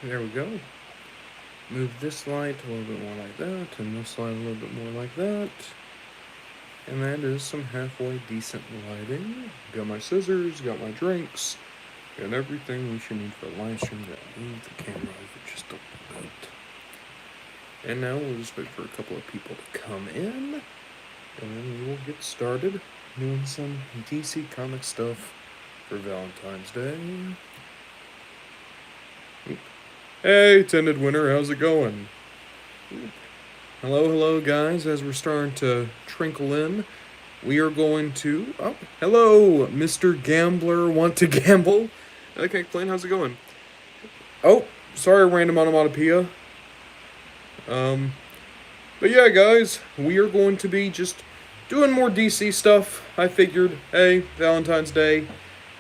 There we go. Move this light a little bit more like that, and this light a little bit more like that. And that is some halfway decent lighting. Got my scissors, got my drinks, got everything we should need for a live stream. Gotta move the camera over just a little bit. And now we'll just wait for a couple of people to come in, and then we will get started doing some DC comic stuff for Valentine's Day. Hey, Tinted Winter, how's it going? Hello, guys. As we're starting to trickle in, we are going to... Oh, hello, Mr. Gambler Want to Gamble. Okay, Plain, how's it going? Oh, sorry, random onomatopoeia. But yeah, guys, we are going to be just doing more DC stuff. I figured, hey, Valentine's Day.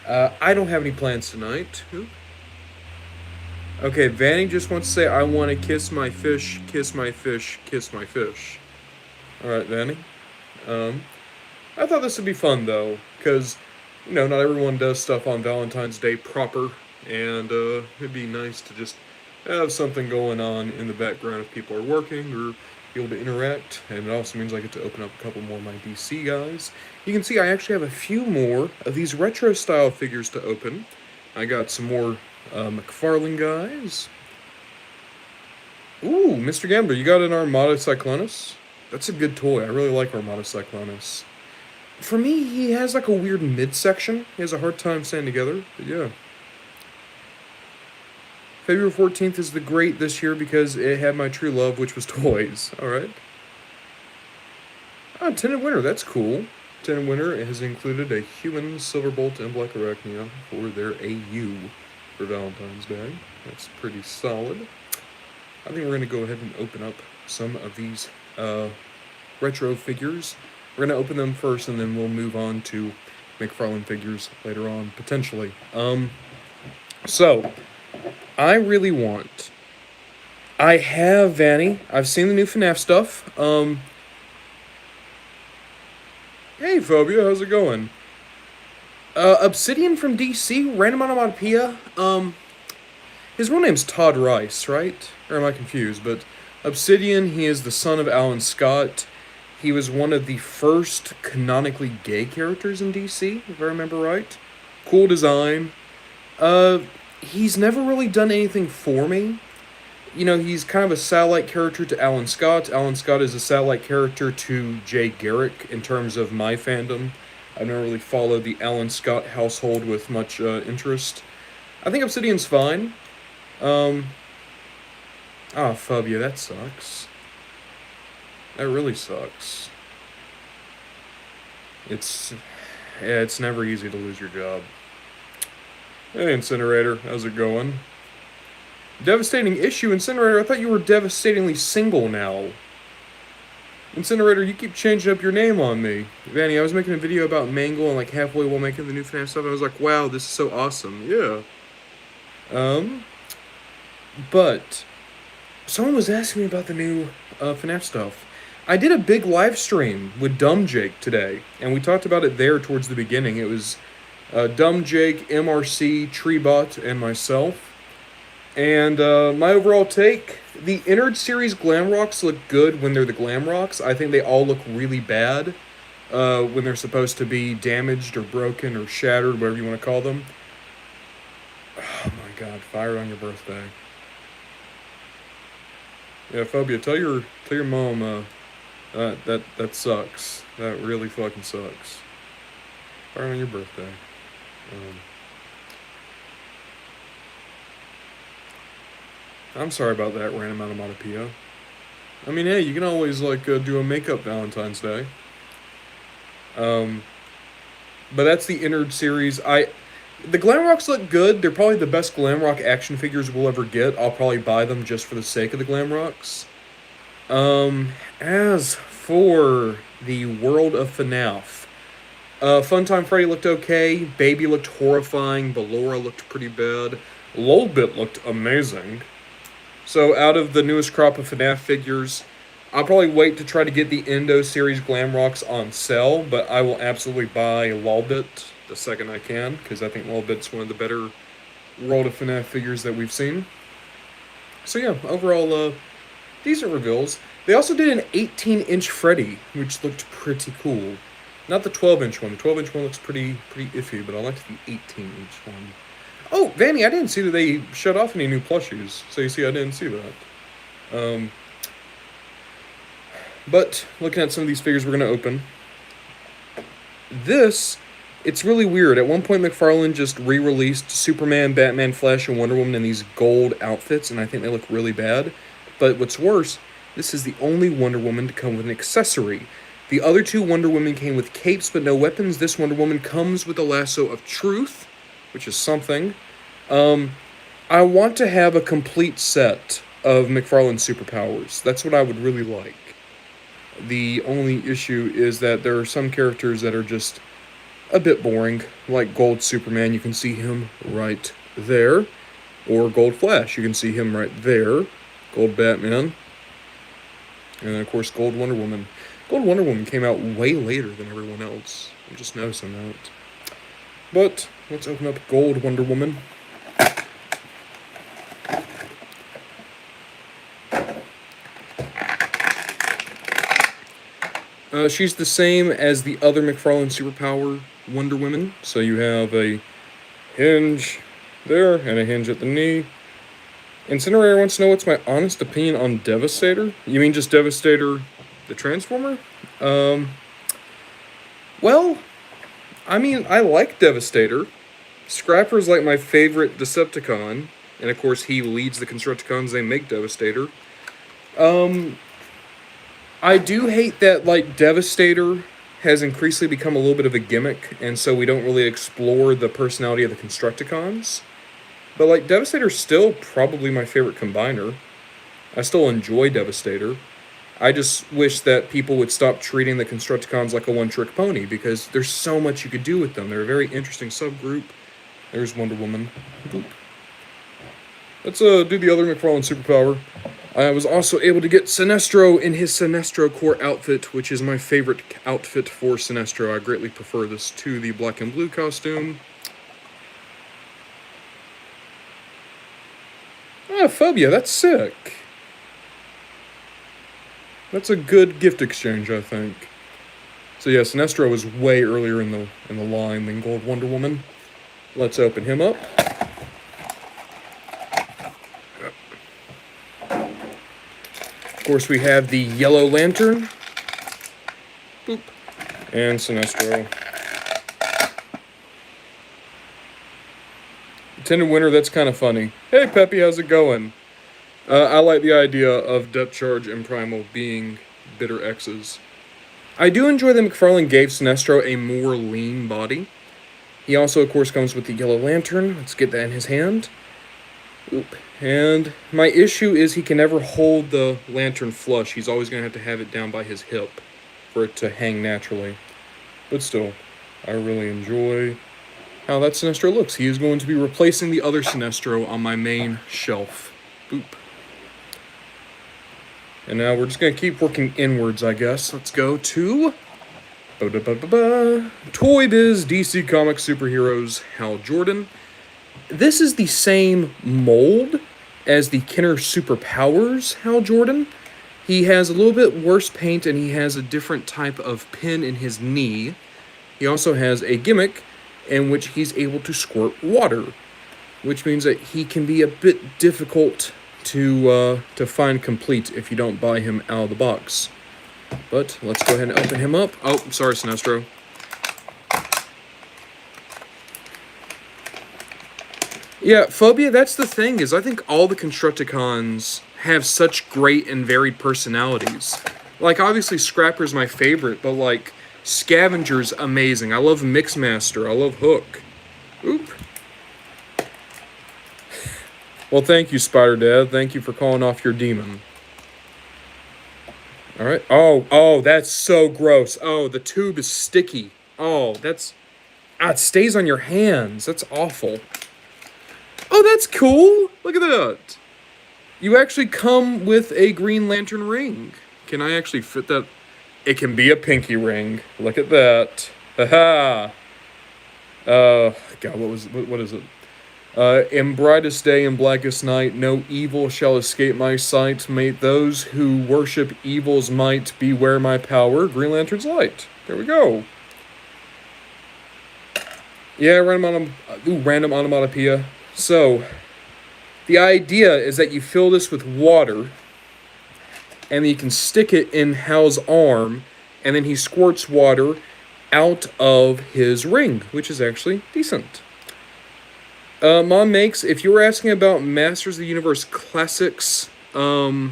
I don't have any plans tonight. Okay, Vanny just wants to say, I want to kiss my fish, kiss my fish, kiss my fish. Alright, Vanny. I thought this would be fun, though, because, you know, not everyone does stuff on Valentine's Day proper, and it'd be nice to just have something going on in the background if people are working or be able to interact, and it also means I get to open up a couple more of my DC guys. You can see I actually have a few more of these retro-style figures to open. I got some more McFarlane guys. Ooh, Mr. Gambler, you got an Armada Cyclonus? That's a good toy. I really like Armada Cyclonus. For me, he has like a weird midsection. He has a hard time staying together, but yeah. February 14th is the great this year because it had my true love, which was toys. Alright. Ah, Tinted Winter, that's cool. Tinted Winter has included a human Silverbolt and Black Arachnia for their AU for Valentine's Day. That's pretty solid. I think we're going to go ahead and open up some of these retro figures. We're going to open them first, and then we'll move on to McFarlane figures later on, potentially. So, I really want... I have Vanny. I've seen the new FNAF stuff. Hey, Phobia, how's it going? Obsidian from DC, random onomatopoeia. His real name's Todd Rice, right? Or am I confused? But Obsidian, he is the son of Alan Scott. He was one of the first canonically gay characters in DC, if I remember right. Cool design. He's never really done anything for me. You know, he's kind of a satellite character to Alan Scott. Alan Scott is a satellite character to Jay Garrick in terms of my fandom. I've never really followed the Alan Scott household with much interest. I think Obsidian's fine. Phobia, that sucks. That really sucks. It's never easy to lose your job. Hey, Incinerator, how's it going? Devastating issue, Incinerator, I thought you were devastatingly single now. Incinerator, you keep changing up your name on me. Vanny, I was making a video about Mangle, and like halfway while making the new FNAF stuff, I was like, wow, this is so awesome. Yeah. But someone was asking me about the new FNAF stuff. I did a big live stream with Dumb Jake today, and we talked about it there towards the beginning. It was Dumb Jake, MRC, Treebot, and myself. And my overall take, the Innard series Glam Rocks look good when they're the Glam Rocks. I think they all look really bad when they're supposed to be damaged or broken or shattered, whatever you want to call them. Oh my god, fired on your birthday. Yeah, Phobia, tell your mom that sucks. That really fucking sucks. Fired on your birthday. I'm sorry about that, random onomatopoeia. I mean, hey, you can always, like, do a makeup Valentine's Day. But that's the Innard series. The Glam Rocks look good. They're probably the best Glam Rock action figures we'll ever get. I'll probably buy them just for the sake of the Glam Rocks. As for the World of FNAF, Funtime Freddy looked okay. Baby looked horrifying. Ballora looked pretty bad. Lolbit looked amazing. So out of the newest crop of FNAF figures, I'll probably wait to try to get the Endo series Glam Rocks on sale, but I will absolutely buy Lolbit the second I can, because I think Lolbit's one of the better World of FNAF figures that we've seen. So yeah, overall, decent reveals. They also did an 18-inch Freddy, which looked pretty cool. Not the 12-inch one. The 12-inch one looks pretty iffy, but I liked the 18-inch one. Oh, Vanny, I didn't see that they shut off any new plushies. So you see, I didn't see that. Um, but looking at some of these figures we're going to open, it's really weird. At one point, McFarlane just re-released Superman, Batman, Flash, and Wonder Woman in these gold outfits, and I think they look really bad. But what's worse, this is the only Wonder Woman to come with an accessory. The other two Wonder Women came with capes but no weapons. This Wonder Woman comes with a lasso of truth, which is something. I want to have a complete set of McFarlane's superpowers. That's what I would really like. The only issue is that there are some characters that are just a bit boring, like Gold Superman, you can see him right there, or Gold Flash, you can see him right there, Gold Batman, and then of course Gold Wonder Woman. Gold Wonder Woman came out way later than everyone else. I'm just noticing that. But let's open up Gold Wonder Woman. She's the same as the other McFarlane Superpower Wonder Woman. So you have a hinge there and a hinge at the knee. Incinerator wants to know what's my honest opinion on Devastator. You mean just Devastator the Transformer? Well, I mean, I like Devastator. Scrapper's like my favorite Decepticon. And of course, he leads the Constructicons. They make Devastator. I do hate that, like, Devastator has increasingly become a little bit of a gimmick, and so we don't really explore the personality of the Constructicons. But, like, Devastator's still probably my favorite combiner. I still enjoy Devastator. I just wish that people would stop treating the Constructicons like a one-trick pony, because there's so much you could do with them. They're a very interesting subgroup. There's Wonder Woman. Boop. Let's do the other McFarlane superpower. I was also able to get Sinestro in his Sinestro Core outfit, which is my favorite outfit for Sinestro. I greatly prefer this to the black and blue costume. Ah, Phobia, that's sick. That's a good gift exchange, I think. So yeah, Sinestro was way earlier in the line than Gold Wonder Woman. Let's open him up. Of course, we have the Yellow Lantern. Boop. And Sinestro. Attended winner, that's kind of funny. Hey, Peppy, how's it going? I like the idea of Depth Charge and Primal being bitter X's. I do enjoy that McFarlane gave Sinestro a more lean body. He also, of course, comes with the Yellow Lantern. Let's get that in his hand. Oop. And my issue is he can never hold the lantern flush. He's always going to have it down by his hip for it to hang naturally. But still, I really enjoy how that Sinestro looks. He is going to be replacing the other Sinestro on my main shelf. Boop. And now we're just going to keep working inwards, I guess. Let's go to Toy Biz DC Comics Superheroes Hal Jordan. This is the same mold as the Kenner Superpowers Hal Jordan. He has a little bit worse paint and he has a different type of pin in his knee. He also has a gimmick in which he's able to squirt water, which means that he can be a bit difficult to find complete if you don't buy him out of the box. But let's go ahead and open him up. Oh, sorry, Sinestro. Yeah, Phobia, that's the thing, is I think all the Constructicons have such great and varied personalities. Like, obviously, Scrapper's my favorite, but, like, Scavenger's amazing. I love Mixmaster. I love Hook. Oop. Well, thank you, Spider Dad. Thank you for calling off your demon. Alright. Oh, that's so gross. Oh, the tube is sticky. Oh, that's... Ah, it stays on your hands. That's awful. Oh, that's cool. Look at that. You actually come with a Green Lantern ring. Can I actually fit that? It can be a pinky ring. Look at that. Haha. God, what is it? In brightest day and blackest night, no evil shall escape my sight. May those who worship evil's might beware my power. Green Lantern's light. There we go. Yeah, random onomatopoeia. So, the idea is that you fill this with water, and then you can stick it in Hal's arm, and then he squirts water out of his ring, which is actually decent. Mom makes, if you were asking about Masters of the Universe Classics, Hordak,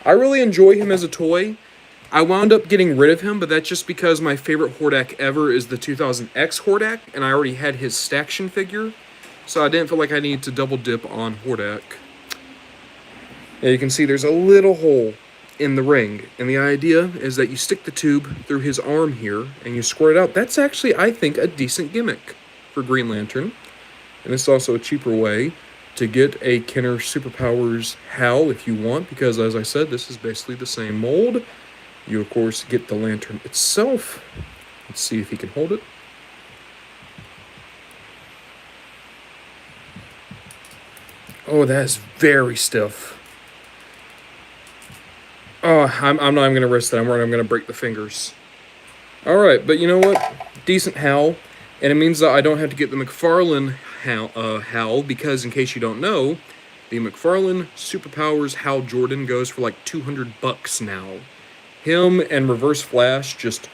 I really enjoy him as a toy. I wound up getting rid of him, but that's just because my favorite Hordak ever is the 2000X Hordak, and I already had his Staction figure, so I didn't feel like I needed to double dip on Hordak. Yeah, you can see there's a little hole in the ring, and the idea is that you stick the tube through his arm here, and you squirt it out. That's actually, I think, a decent gimmick for Green Lantern, and it's also a cheaper way to get a Kenner Superpowers Hal if you want, because as I said, this is basically the same mold. You, of course, get the lantern itself. Let's see if he can hold it. Oh, that is very stiff. Oh, I'm not even going to risk that. I'm worried I'm going to break the fingers. Alright, but you know what? Decent Hal. And it means that I don't have to get the McFarlane Hal, because in case you don't know, the McFarlane Superpowers Hal Jordan goes for like $200 now. Him and Reverse Flash just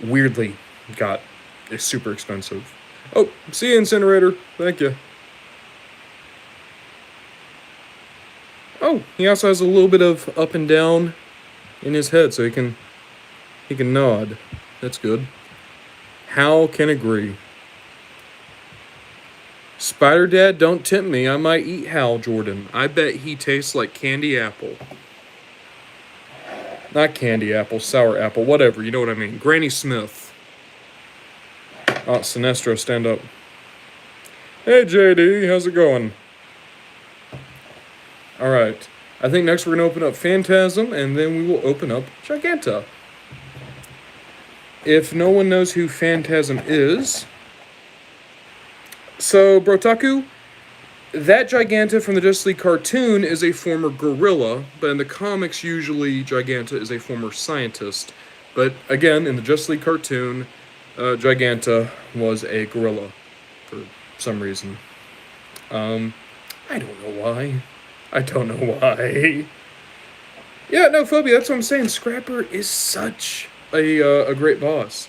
weirdly got super expensive. Oh, see you, Incinerator. Thank you. Oh, he also has a little bit of up and down in his head, so he can nod. That's good. Hal can agree. Spider Dad, don't tempt me. I might eat Hal Jordan. I bet he tastes like candy apple. Not candy apple, sour apple, whatever, you know what I mean. Granny Smith. Oh, Sinestro, stand up. Hey, JD, how's it going? Alright, I think next we're going to open up Phantasm, and then we will open up Giganta. If no one knows who Phantasm is... So, Brotaku, that Giganta from the Justice League cartoon is a former gorilla, but in the comics, usually Giganta is a former scientist. But again, in the Justice League cartoon, Giganta was a gorilla for some reason. I don't know why. I don't know why. Yeah, no, Phobia, that's what I'm saying. Scrapper is such a great boss.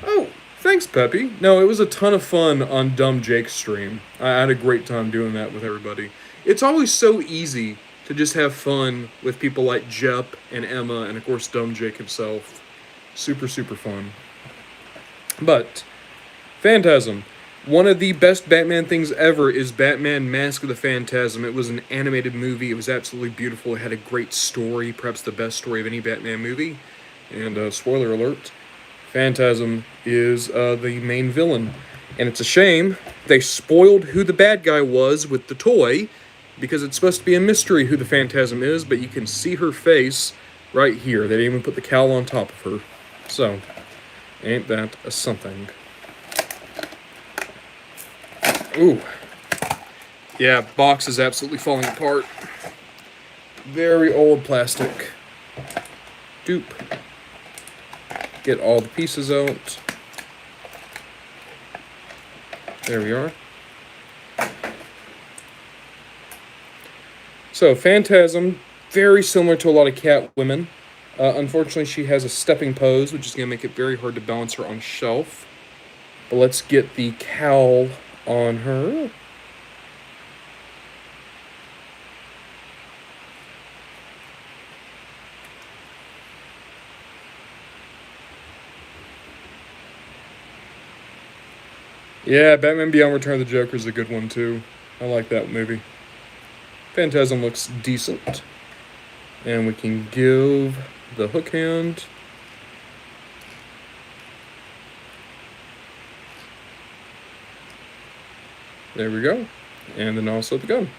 Oh, thanks, Peppy. No, it was a ton of fun on Dumb Jake's stream. I had a great time doing that with everybody. It's always so easy to just have fun with people like Jep and Emma and, of course, Dumb Jake himself. Super, super fun. But, Phantasm. One of the best Batman things ever is Batman Mask of the Phantasm. It was an animated movie. It was absolutely beautiful. It had a great story, perhaps the best story of any Batman movie. And, spoiler alert, Phantasm is the main villain. And it's a shame they spoiled who the bad guy was with the toy, because it's supposed to be a mystery who the Phantasm is, but you can see her face right here. They didn't even put the cowl on top of her. So, ain't that a something? Ooh. Yeah, box is absolutely falling apart. Very old plastic. Dupe. Get all the pieces out. There we are. So, Phantasm, very similar to a lot of Catwomen. Unfortunately, she has a stepping pose, which is going to make it very hard to balance her on a shelf. But let's get the cowl on her. Yeah, Batman Beyond Return of the Joker is a good one, too. I like that movie. Phantasm looks decent. And we can give the hook hand. There we go. And then also the gun.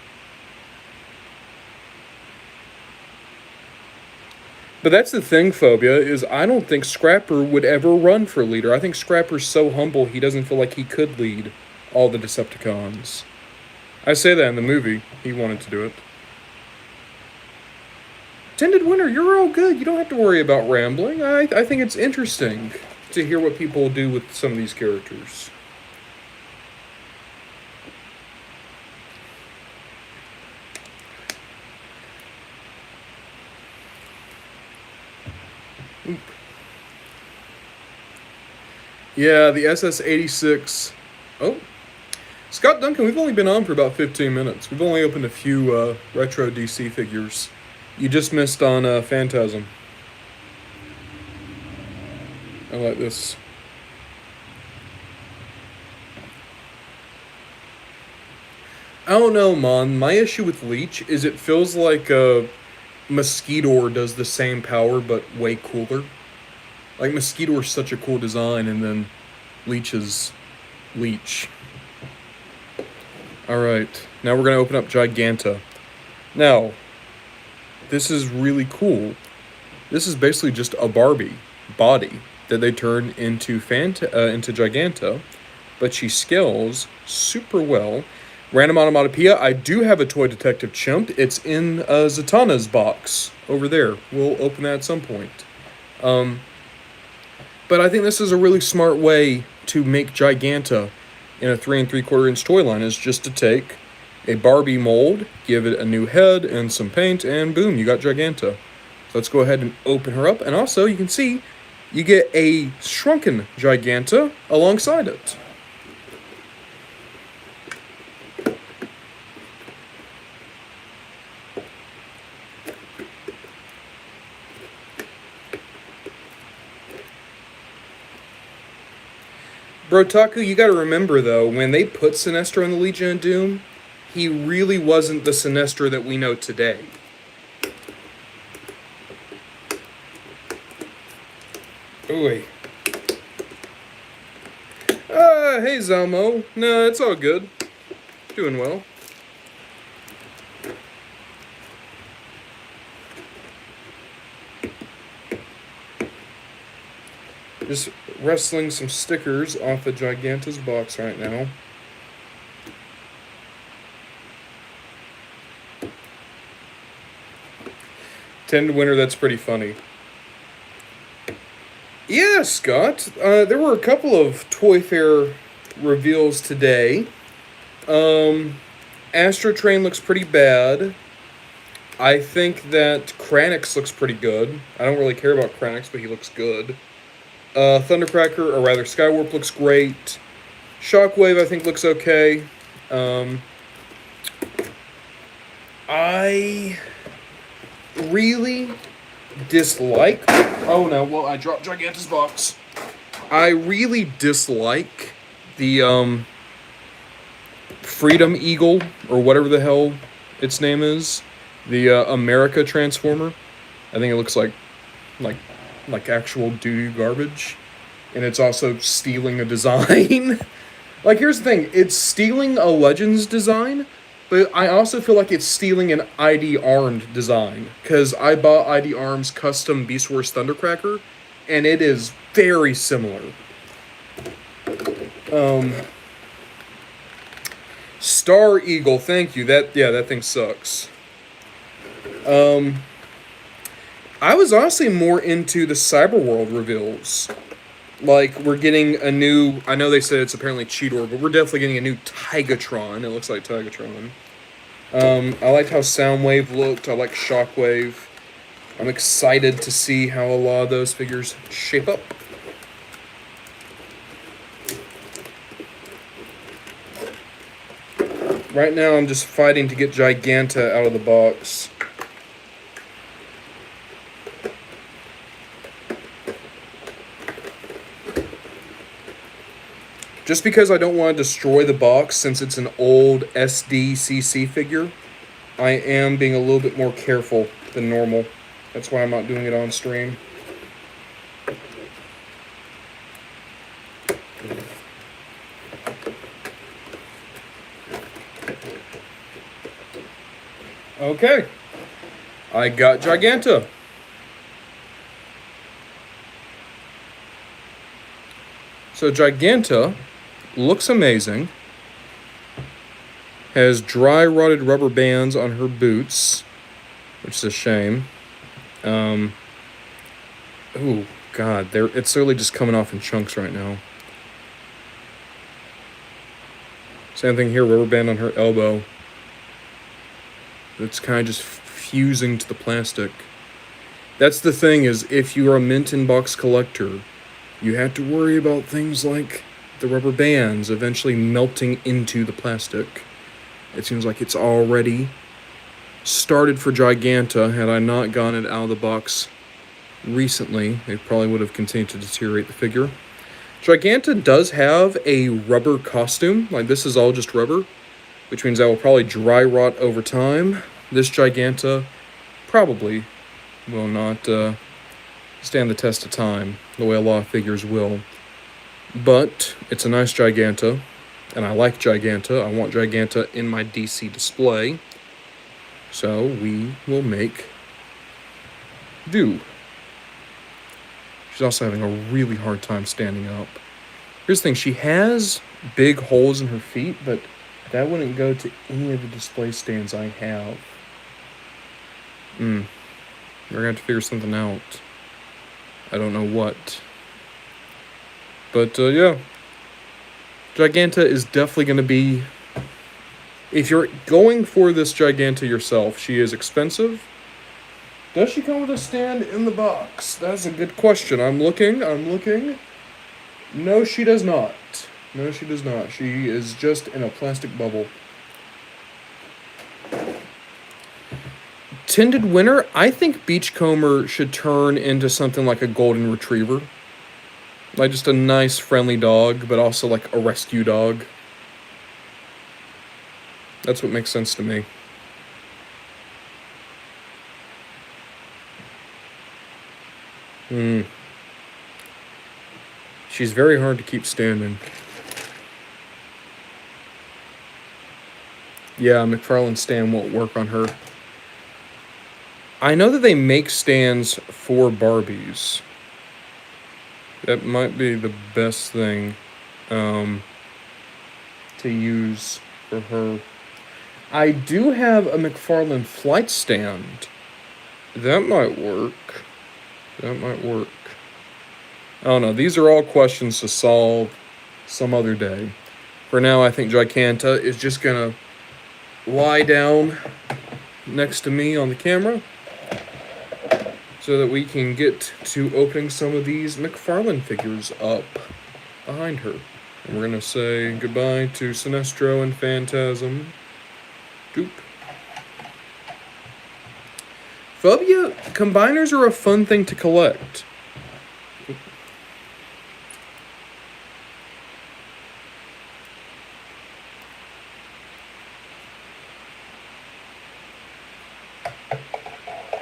But that's the thing, Phobia, is I don't think Scrapper would ever run for leader. I think Scrapper's so humble he doesn't feel like he could lead all the Decepticons. I say that in the movie. He wanted to do it. Tended Winter, you're all good. You don't have to worry about rambling. I think it's interesting to hear what people do with some of these characters. Oop. Yeah, the SS-86. Oh. Scott Duncan, we've only been on for about 15 minutes. We've only opened a few retro DC figures. You just missed on Phantasm. I like this. I don't know, Mon. My issue with Leech is it feels like Mosquitor does the same power, but way cooler. Like, Mosquitor is such a cool design, and then Leech is Leech. Alright, now we're going to open up Giganta. Now, this is really cool. This is basically just a Barbie body that they turn into Giganta, but she scales super well. Random Onomatopoeia, I do have a Toy Detective Chimp. It's in Zatanna's box over there. We'll open that at some point. But I think this is a really smart way to make Giganta in a 3 3/4 inch toy line, is just to take a Barbie mold, give it a new head and some paint, and boom, you got Giganta. So let's go ahead and open her up. And also, you can see, you get a shrunken Giganta alongside it. Brotaku, you gotta remember though, when they put Sinestro in the Legion of Doom, he really wasn't the Sinestro that we know today. Ooh. Hey Zalmo. No, it's all good. Doing well. Just wrestling some stickers off of Giganta's box right now. Tend Winter, that's pretty funny. Yeah, Scott. There were a couple of Toy Fair reveals today. Astro Train looks pretty bad. I think that Kranix looks pretty good. I don't really care about Kranix, but he looks good. Thundercracker, or rather Skywarp, looks great. Shockwave, I think, looks okay. I really dislike... Oh no, well, I dropped Giganta's box. I really dislike the Freedom Eagle, or whatever the hell its name is. The America Transformer. I think it looks like actual doo-doo garbage. And it's also stealing a design. Like, here's the thing. It's stealing a Legends design, but I also feel like it's stealing an ID Armed design. Because I bought ID Arms custom Beast Wars Thundercracker, and it is very similar. Star Eagle, thank you. That thing sucks. I was honestly more into the Cyberworld reveals. Like, we're getting a new... I know they said it's apparently Cheetor, but we're definitely getting a new Tigatron. It looks like Tigatron. I liked how Soundwave looked. I like Shockwave. I'm excited to see how a lot of those figures shape up. Right now, I'm just fighting to get Giganta out of the box. Just because I don't want to destroy the box, since it's an old SDCC figure, I am being a little bit more careful than normal. That's why I'm not doing it on stream. Okay. I got Giganta. So Giganta looks amazing. Has dry rotted rubber bands on her boots, which is a shame. Oh God, it's really just coming off in chunks right now. Same thing here, rubber band on her elbow. It's kind of just fusing to the plastic. That's the thing, is if you are a mint in box collector, you have to worry about things like the rubber bands eventually melting into the plastic. It seems like it's already started for Giganta. Had I not gotten it out of the box recently, it probably would have continued to deteriorate the figure. Giganta does have a rubber costume. Like, this is all just rubber, which means that will probably dry rot over time. This Giganta probably will not stand the test of time the way a lot of figures will. But it's a nice Giganta, and I like Giganta. I want Giganta in my DC display. So we will make do. She's also having a really hard time standing up. Here's the thing, she has big holes in her feet, but that wouldn't go to any of the display stands I have. We're gonna have to figure something out. I don't know what. But, yeah. Giganta is definitely going to be... If you're going for this Giganta yourself, she is expensive. Does she come with a stand in the box? That's a good question. I'm looking. No, she does not. No, she does not. She is just in a plastic bubble. Tended winner, I think Beachcomber should turn into something like a golden retriever. Like just a nice, friendly dog, but also like a rescue dog. That's what makes sense to me. She's very hard to keep standing. Yeah, McFarlane stand won't work on her. I know that they make stands for Barbies. That might be the best thing to use for her. I do have a McFarlane flight stand. That might work. I don't know. These are all questions to solve some other day. For now, I think Giganta is just going to lie down next to me on the camera so that we can get to opening some of these McFarlane figures up behind her. And we're going to say goodbye to Sinestro and Phantasm. Doop. Phobia combiners are a fun thing to collect.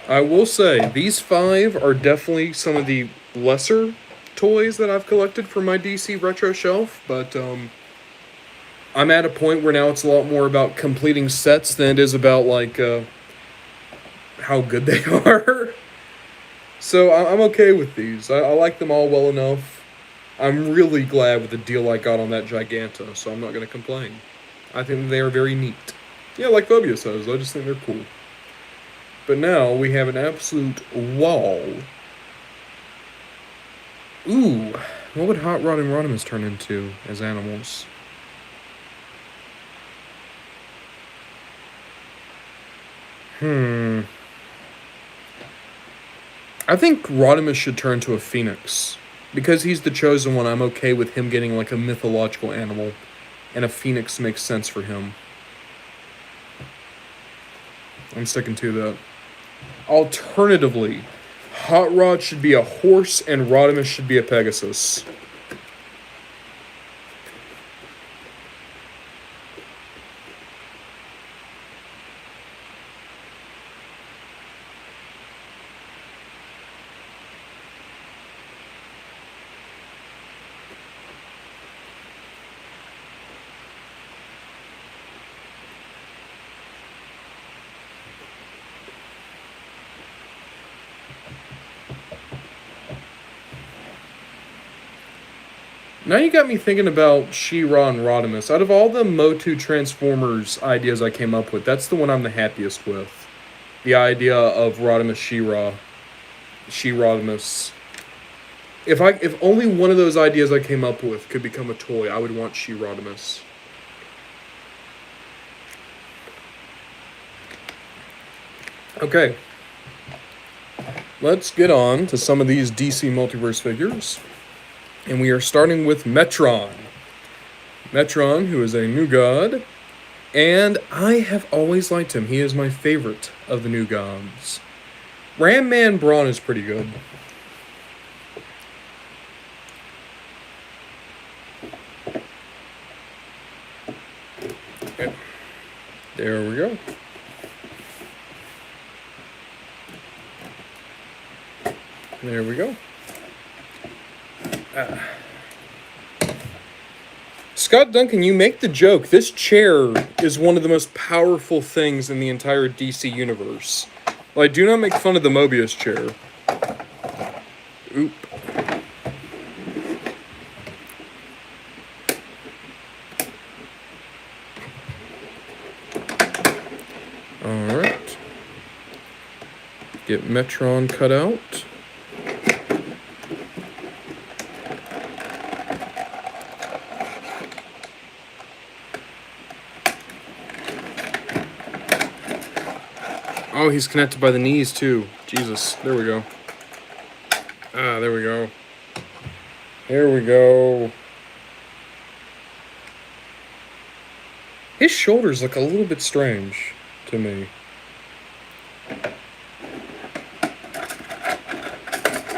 I will say, these 5 are definitely some of the lesser toys that I've collected for my DC retro shelf, but I'm at a point where now it's a lot more about completing sets than it is about, like, how good they are. So I'm okay with these. I like them all well enough. I'm really glad with the deal I got on that Giganta, so I'm not going to complain. I think they are very neat. Yeah, like Phobia says, I just think they're cool. But now we have an absolute wall. Ooh, what would Hot Rod and Rodimus turn into as animals? I think Rodimus should turn to a phoenix. Because he's the chosen one, I'm okay with him getting like a mythological animal. And a phoenix makes sense for him. I'm sticking to that. Alternatively, Hot Rod should be a horse and Rodimus should be a Pegasus. Now you got me thinking about She-Ra and Rodimus. Out of all the Motu Transformers ideas I came up with, that's the one I'm the happiest with. The idea of Rodimus She-Ra. She-Rodimus. If only one of those ideas I came up with could become a toy, I would want She-Rodimus. Okay. Let's get on to some of these DC Multiverse figures. And we are starting with Metron. Metron, who is a new god. And I have always liked him. He is my favorite of the new gods. Ram Man Brawn is pretty good. Okay. There we go. There we go. Scott Duncan, you make the joke. This chair is one of the most powerful things in the entire DC universe. Like, do not make fun of the Mobius chair. Oop. Alright. Get Metron cut out. Oh, he's connected by the knees, too. Jesus. There we go. Ah, there we go. There we go. His shoulders look a little bit strange to me.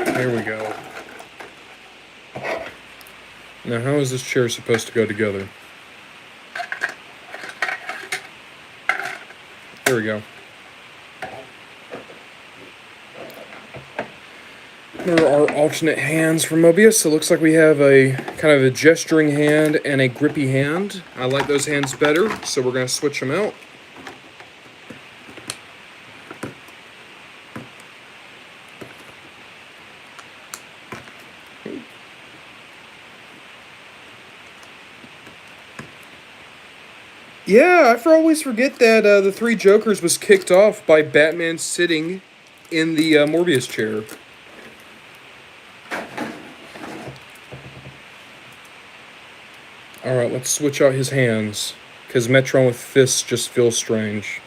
There we go. Now, how is this chair supposed to go together? There we go. There are alternate hands for Mobius. It looks like we have a kind of a gesturing hand and a grippy hand. I like those hands better, so we're going to switch them out. Yeah, I always forget that the Three Jokers was kicked off by Batman sitting in the Morbius chair. Alright, let's switch out his hands, because Metron with fists just feels strange.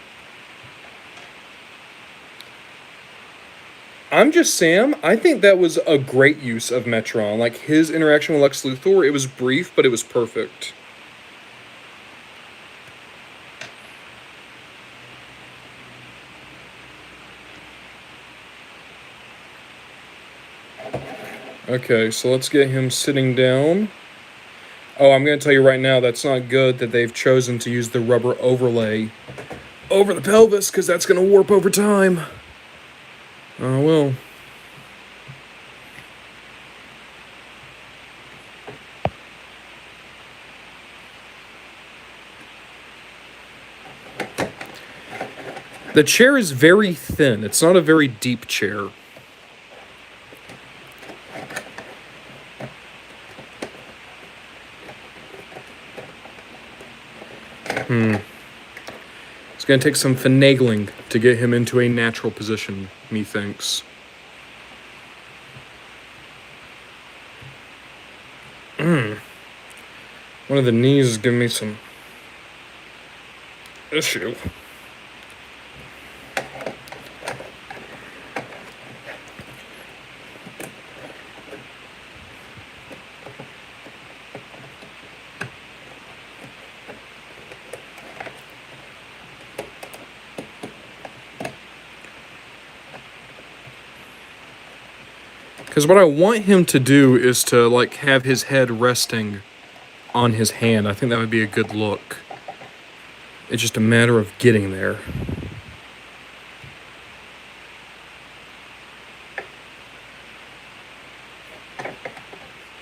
I'm just Sam. I think that was a great use of Metron. Like, his interaction with Lex Luthor, it was brief, but it was perfect. Okay, so let's get him sitting down. Oh, I'm going to tell you right now, that's not good that they've chosen to use the rubber overlay over the pelvis, because that's going to warp over time. Oh, well. The chair is very thin. It's not a very deep chair. It's going to take some finagling to get him into a natural position, methinks. One of the knees is giving me some issue. Because what I want him to do is to, like, have his head resting on his hand. I think that would be a good look. It's just a matter of getting there.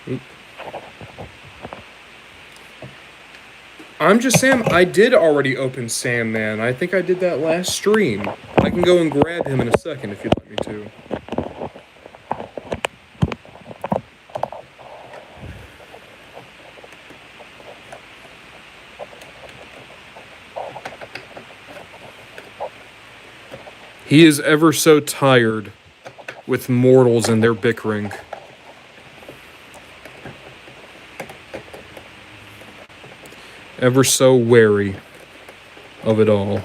Oop. I'm just Sam. I did already open Sandman. I think I did that last stream. I can go and grab him in a second if you'd like me to. He is ever so tired with mortals and their bickering. Ever so wary of it all.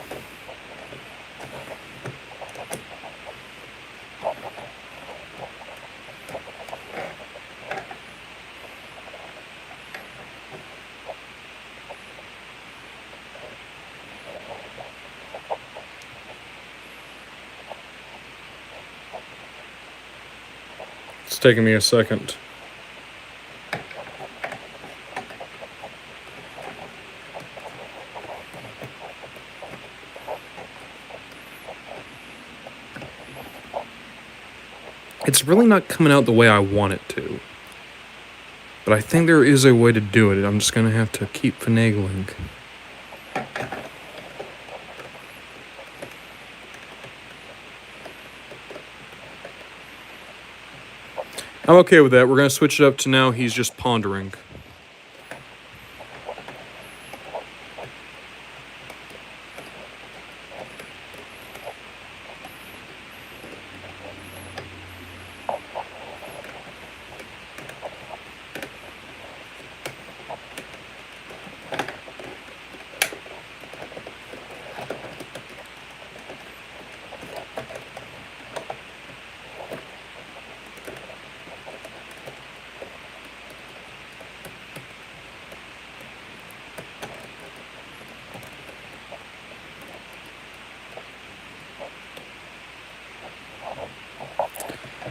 It's taking me a second. It's really not coming out the way I want it to. But I think there is a way to do it. I'm just going to have to keep finagling. I'm okay with that. We're going to switch it up to now he's just pondering.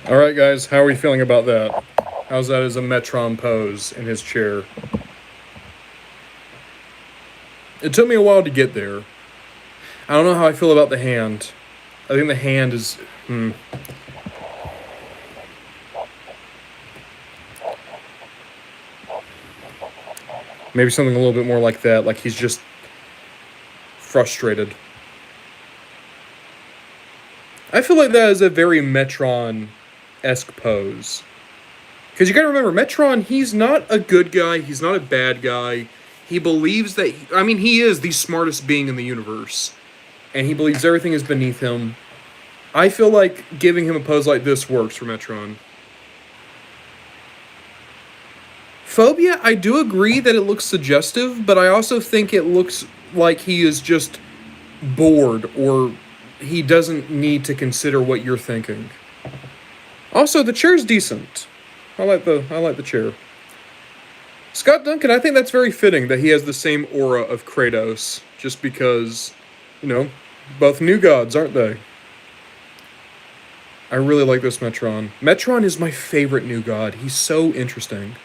Alright guys, how are we feeling about that? How's that as a Metron pose in his chair? It took me a while to get there. I don't know how I feel about the hand. I think the hand is... Maybe something a little bit more like that, like he's just frustrated. I feel like that is a very Metron-esque pose. Because you gotta remember, Metron, he's not a good guy, he's not a bad guy. He believes that, he is the smartest being in the universe. And he believes everything is beneath him. I feel like giving him a pose like this works for Metron. Phobia, I do agree that it looks suggestive, but I also think it looks like he is just bored, or he doesn't need to consider what you're thinking. Also, the chair's decent. I like the chair. Scott Duncan, I think that's very fitting that he has the same aura of Kratos, just because, both new gods, aren't they? I really like this Metron. Metron is my favorite new god. He's so interesting.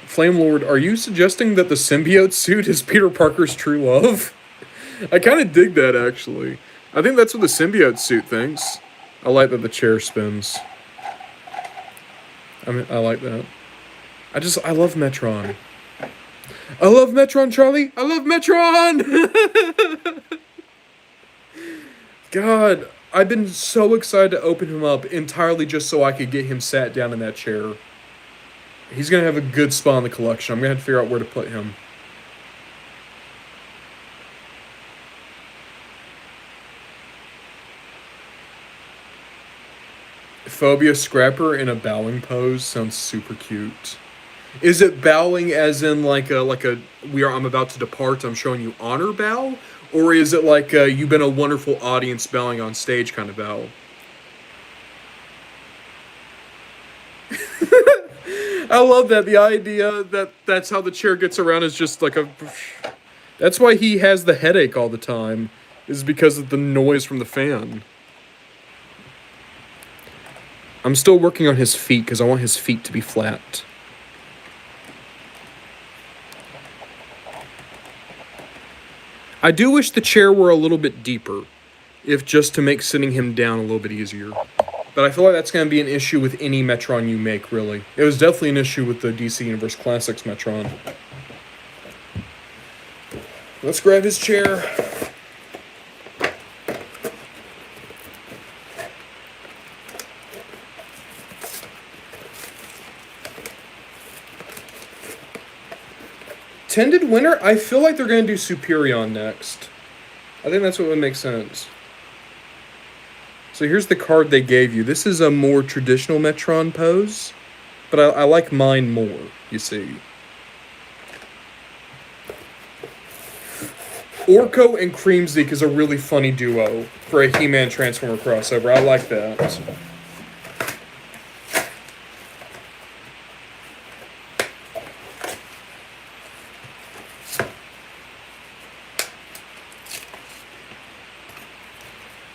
Flame Lord, are you suggesting that the symbiote suit is Peter Parker's true love? I kind of dig that, actually. I think that's what the symbiote suit thinks. I like that the chair spins. I like that. I love Metron. I love Metron, Charlie! I love Metron! God, I've been so excited to open him up entirely just so I could get him sat down in that chair. He's going to have a good spot in the collection. I'm going to have to figure out where to put him. Phobia Scrapper in a bowing pose sounds super cute. Is it bowing as in I'm about to depart, I'm showing you honor bow? Or is it like you've been a wonderful audience bowing on stage kind of bow? I love that. The idea that that's how the chair gets around is just like a... That's why he has the headache all the time, is because of the noise from the fan. I'm still working on his feet because I want his feet to be flat. I do wish the chair were a little bit deeper, if just to make sitting him down a little bit easier. But I feel like that's going to be an issue with any Metron you make, really. It was definitely an issue with the DC Universe Classics Metron. Let's grab his chair. Tended winner, I feel like they're going to do Superion next. I think that's what would make sense. So here's the card they gave you. This is a more traditional Metron pose, but I like mine more, you see. Orko and Creamsic is a really funny duo for a He-Man Transformer crossover. I like that.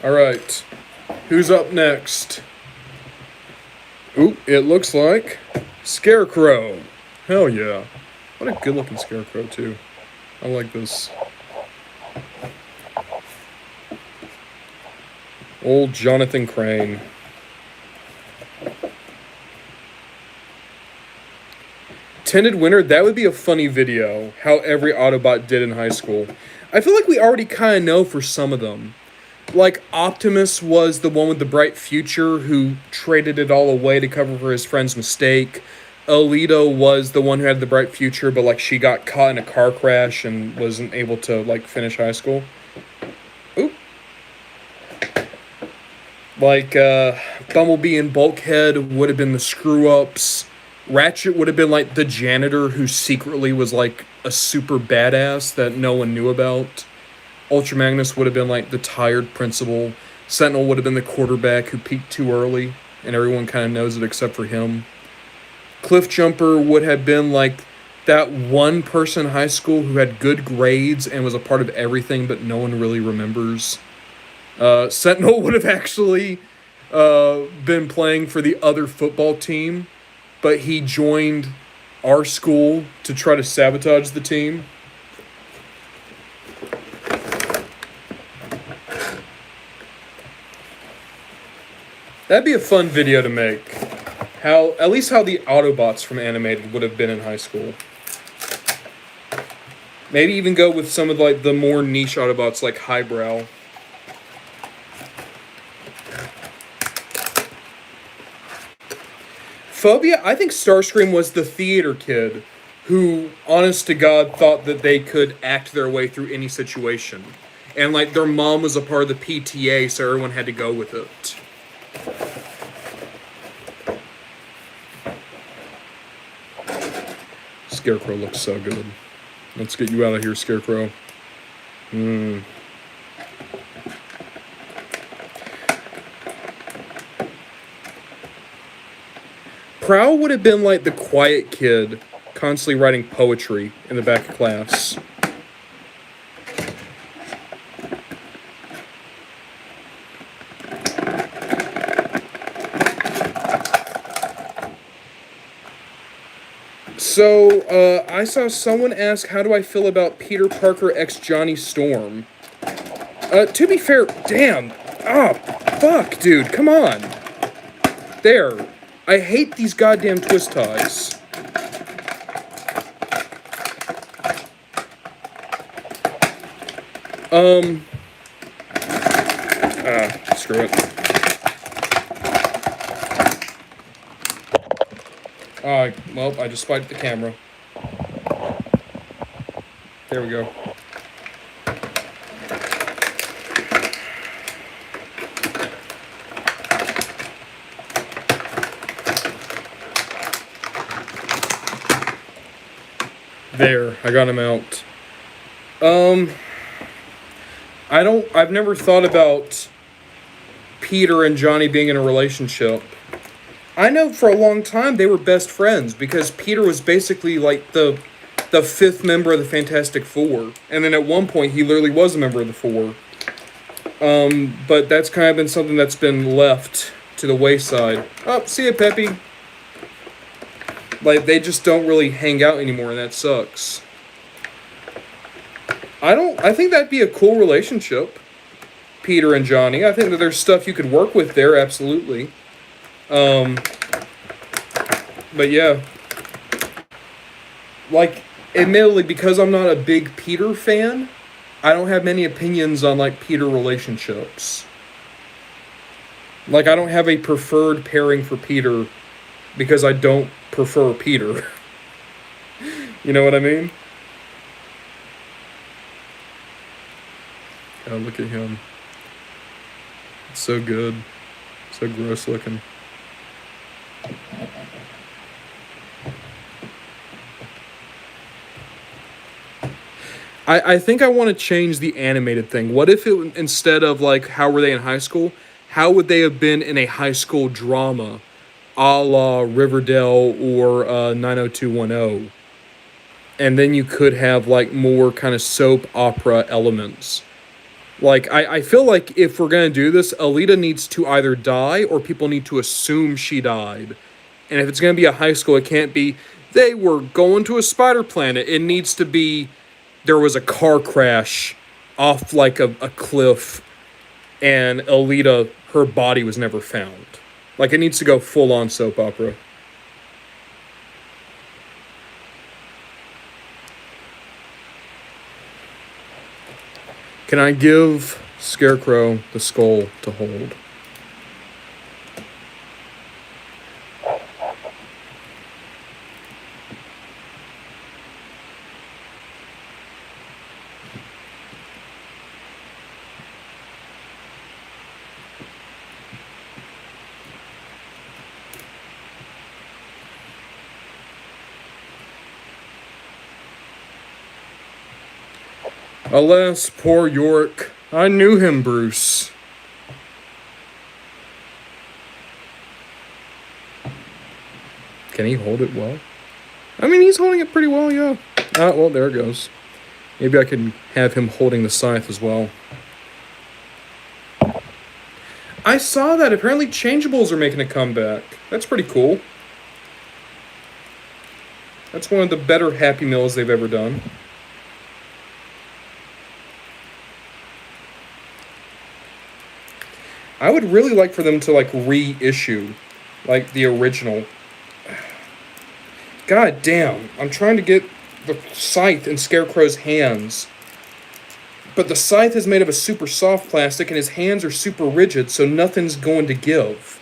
Alright, who's up next? Ooh, it looks like Scarecrow. Hell yeah. What a good looking Scarecrow too. I like this. Old Jonathan Crane. Tended winner, that would be a funny video, how every Autobot did in high school. I feel like we already kind of know for some of them. Like, Optimus was the one with the bright future who traded it all away to cover for his friend's mistake. Alito was the one who had the bright future, but, like, she got caught in a car crash and wasn't able to, like, finish high school. Oop. Like, Bumblebee and Bulkhead would have been the screw-ups. Ratchet would have been, like, the janitor who secretly was, like, a super badass that no one knew about. Ultra Magnus would have been, like, the tired principal. Sentinel would have been the quarterback who peaked too early, and everyone kind of knows it except for him. Cliffjumper would have been, like, that one person in high school who had good grades and was a part of everything, but no one really remembers. Sentinel would have actually been playing for the other football team, but he joined our school to try to sabotage the team. That'd be a fun video to make. At least how the Autobots from Animated would have been in high school. Maybe even go with some of like the more niche Autobots like Highbrow. Phobia, I think Starscream was the theater kid who, honest to God, thought that they could act their way through any situation. And like their mom was a part of the PTA, so everyone had to go with it. Scarecrow looks so good. Let's get you out of here, Scarecrow. Prowl would have been like the quiet kid, constantly writing poetry in the back of class. So, I saw someone ask, how do I feel about Peter Parker x Johnny Storm? To be fair, damn. Fuck, dude, come on. There. I hate these goddamn twist ties. Screw it. Well, I just spiked the camera. There we go. There, I got him out. I've never thought about Peter and Johnny being in a relationship. I know for a long time they were best friends because Peter was basically like the fifth member of the Fantastic Four. And then at one point he literally was a member of the Four. But that's kind of been something that's been left to the wayside. Oh, see ya, Peppy. Like, they just don't really hang out anymore, and that sucks. I think that'd be a cool relationship, Peter and Johnny. I think that there's stuff you could work with there, absolutely. But yeah. Like, admittedly, because I'm not a big Peter fan, I don't have many opinions on, like, Peter relationships. Like, I don't have a preferred pairing for Peter because I don't prefer Peter. You know what I mean? Oh, look at him. It's so good. So gross looking. I think I want to change the animated thing. What if it, instead of like how were they in high school, how would they have been in a high school drama, a la Riverdale or 90210? And then you could have like more kind of soap opera elements. Like I feel like if we're gonna do this, Alita needs to either die or people need to assume she died. And if it's gonna be a high school, it can't be they were going to a spider planet. It needs to be there was a car crash off like a cliff and Alita, her body was never found. Like it needs to go full on soap opera. Can I give Scarecrow the skull to hold? Alas, poor York. I knew him, Bruce. Can he hold it well? I mean, he's holding it pretty well, yeah. Ah, well, there it goes. Maybe I can have him holding the scythe as well. I saw that. Apparently, changeables are making a comeback. That's pretty cool. That's one of the better Happy Meals they've ever done. I would really like for them to, like, reissue, like, the original. God damn. I'm trying to get the scythe in Scarecrow's hands. But the scythe is made of a super soft plastic, and his hands are super rigid, so nothing's going to give.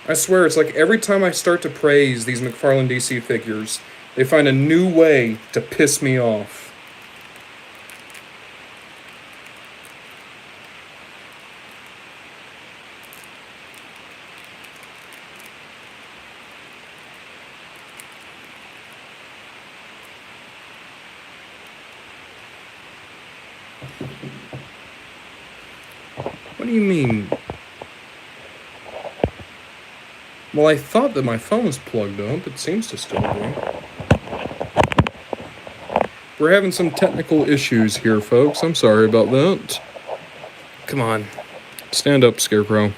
I swear, it's like every time I start to praise these McFarlane DC figures, they find a new way to piss me off. What do you mean? Well, I thought that my phone was plugged up. It seems to still be. We're having some technical issues here, folks. I'm sorry about that. Come on. Stand up, Scarecrow.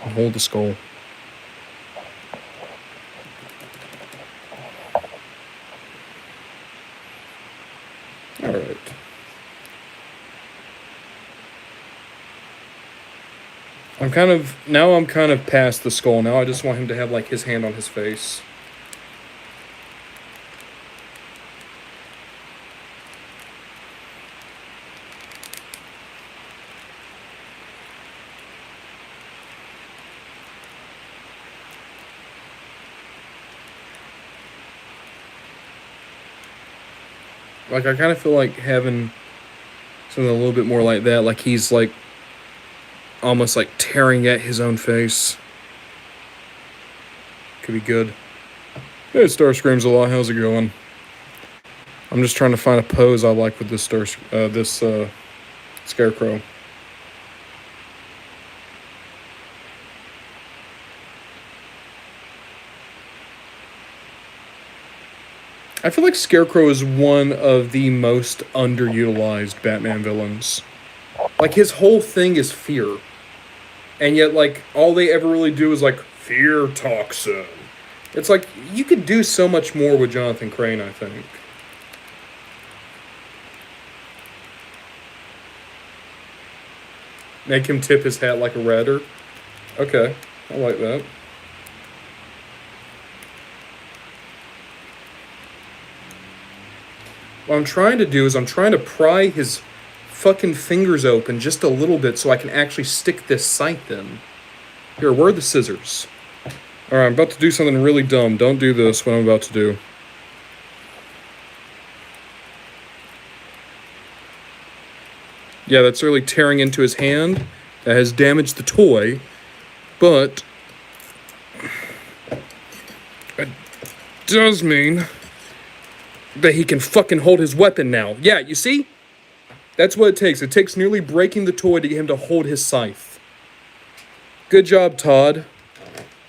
And hold the skull. Alright. I'm kind of past the skull now. I just want him to have, like, his hand on his face. Like, I kind of feel like having something a little bit more like that. Like, he's, like, almost, like, tearing at his own face. Could be good. Hey, Starscream's a lot. How's it going? I'm just trying to find a pose I like with this Scarecrow. I feel like Scarecrow is one of the most underutilized Batman villains. Like, his whole thing is fear. And yet, like, all they ever really do is, like, fear toxin. It's like, you could do so much more with Jonathan Crane, I think. Make him tip his hat like a ratter. Okay, I like that. What I'm trying to do is I'm trying to pry his fucking fingers open just a little bit so I can actually stick this scythe in. Here, where are the scissors? Alright, I'm about to do something really dumb. Don't do this, what I'm about to do. Yeah, that's really tearing into his hand. That has damaged the toy. But it does mean that he can fucking hold his weapon now. Yeah, you see? That's what it takes. It takes nearly breaking the toy to get him to hold his scythe. Good job, Todd.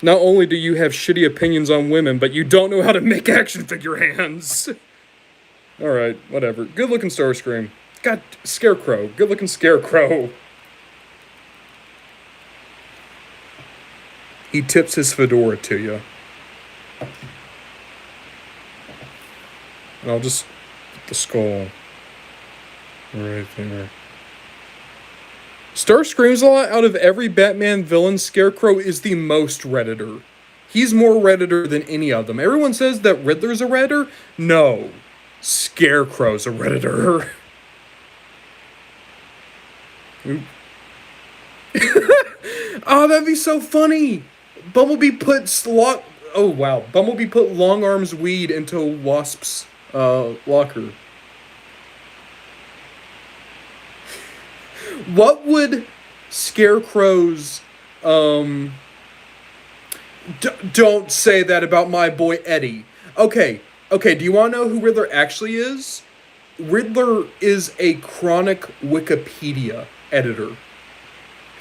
Not only do you have shitty opinions on women, but you don't know how to make action figure hands. Alright, whatever. Good looking Starscream. God, Scarecrow. Good looking Scarecrow. He tips his fedora to you. And I'll just put the skull right there. Starscream's a lot. Out of every Batman villain, Scarecrow is the most Redditor. He's more Redditor than any of them. Everyone says that Riddler's a Redditor. No. Scarecrow's a Redditor. Oh, that'd be so funny. Bumblebee put Bumblebee put Long Arm's weed into Wasp's locker. What would Scarecrow's don't say that about my boy Eddie. Okay, do you want to know who Riddler actually is? Riddler is a chronic Wikipedia editor.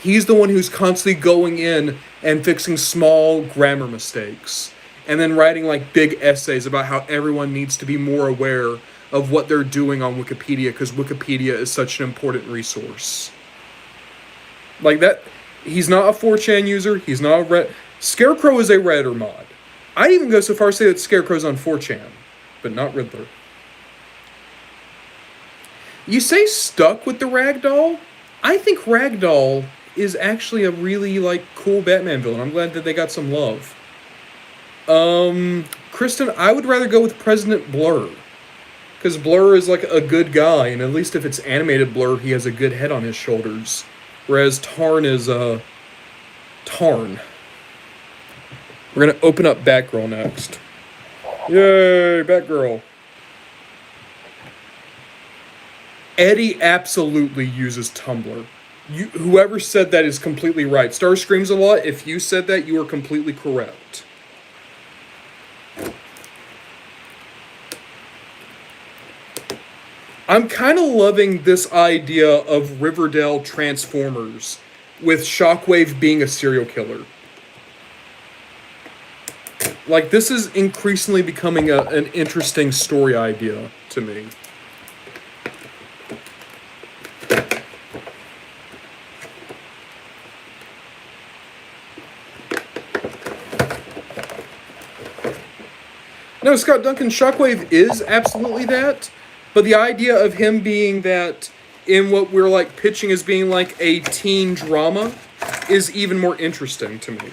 He's the one who's constantly going in and fixing small grammar mistakes. And then writing like big essays about how everyone needs to be more aware of what they're doing on Wikipedia, because Wikipedia is such an important resource. Like that, he's not a 4chan user, he's not a Scarecrow is a Redditor mod. I'd even go so far as to say that Scarecrow's on 4chan, but not Riddler. You say stuck with the Ragdoll? I think Ragdoll is actually a really, like, cool Batman villain. I'm glad that they got some love. Kristen, I would rather go with President Blur. Because Blur is, like, a good guy, and at least if it's animated Blur, he has a good head on his shoulders. Whereas Tarn is, Tarn. We're gonna open up Batgirl next. Yay, Batgirl. Eddie absolutely uses Tumblr. Whoever said that is completely right. Starscream's a lot. If you said that, you are completely correct. I'm kind of loving this idea of Riverdale Transformers, with Shockwave being a serial killer. Like, this is increasingly becoming an interesting story idea to me. No, Scott Duncan, Shockwave is absolutely that, but the idea of him being that in what we're like pitching as being like a teen drama is even more interesting to me.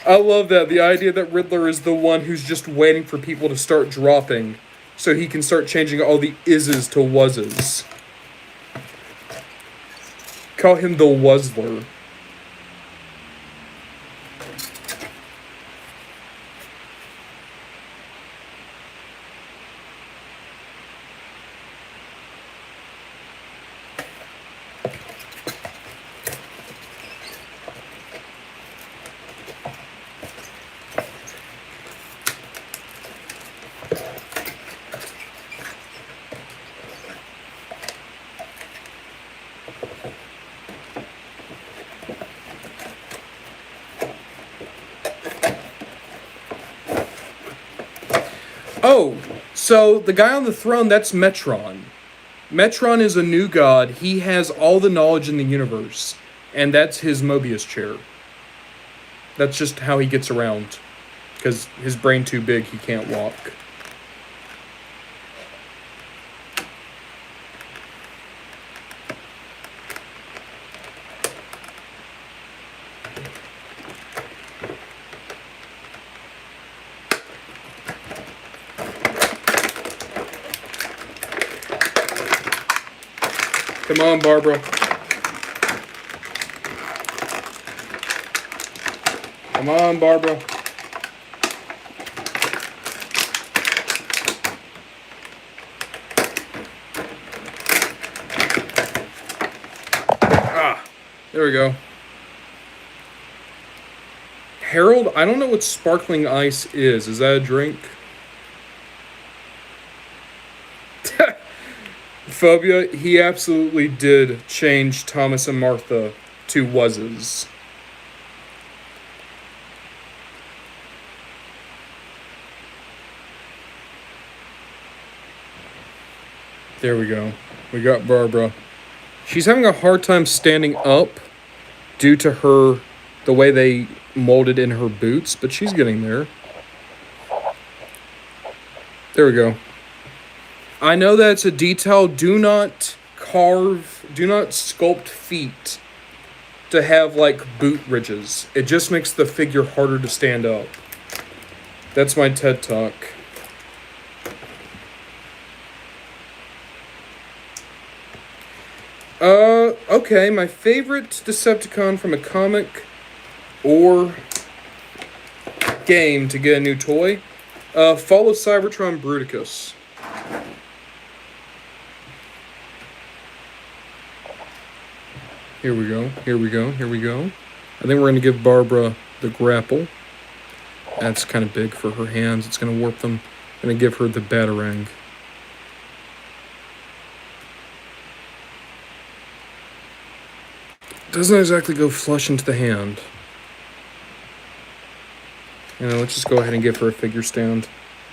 I love that. The idea that Riddler is the one who's just waiting for people to start dropping so he can start changing all the is's to was's. Call him the Wuzzler. Oh, so the guy on the throne, that's Metron. Metron is a new god. He has all the knowledge in the universe. And that's his Mobius chair. That's just how he gets around. Because his brain too big, he can't walk. Come on, Barbara. Come on, Barbara. Ah, there we go. Harold, I don't know what sparkling ice is. Is that a drink? Phobia, he absolutely did change Thomas and Martha to wases. There we go. We got Barbara. She's having a hard time standing up due to the way they molded in her boots, but she's getting there. There we go. I know that's a detail. Do not sculpt feet to have like boot ridges. It just makes the figure harder to stand up. That's my TED Talk. Okay, my favorite Decepticon from a comic or game to get a new toy. Follow Cybertron Bruticus. Here we go, here we go, here we go. I think we're going to give Barbara the grapple. That's kind of big for her hands. It's going to warp them. I'm going to give her the Batarang. Doesn't exactly go flush into the hand. You know, let's just go ahead and give her a figure stand,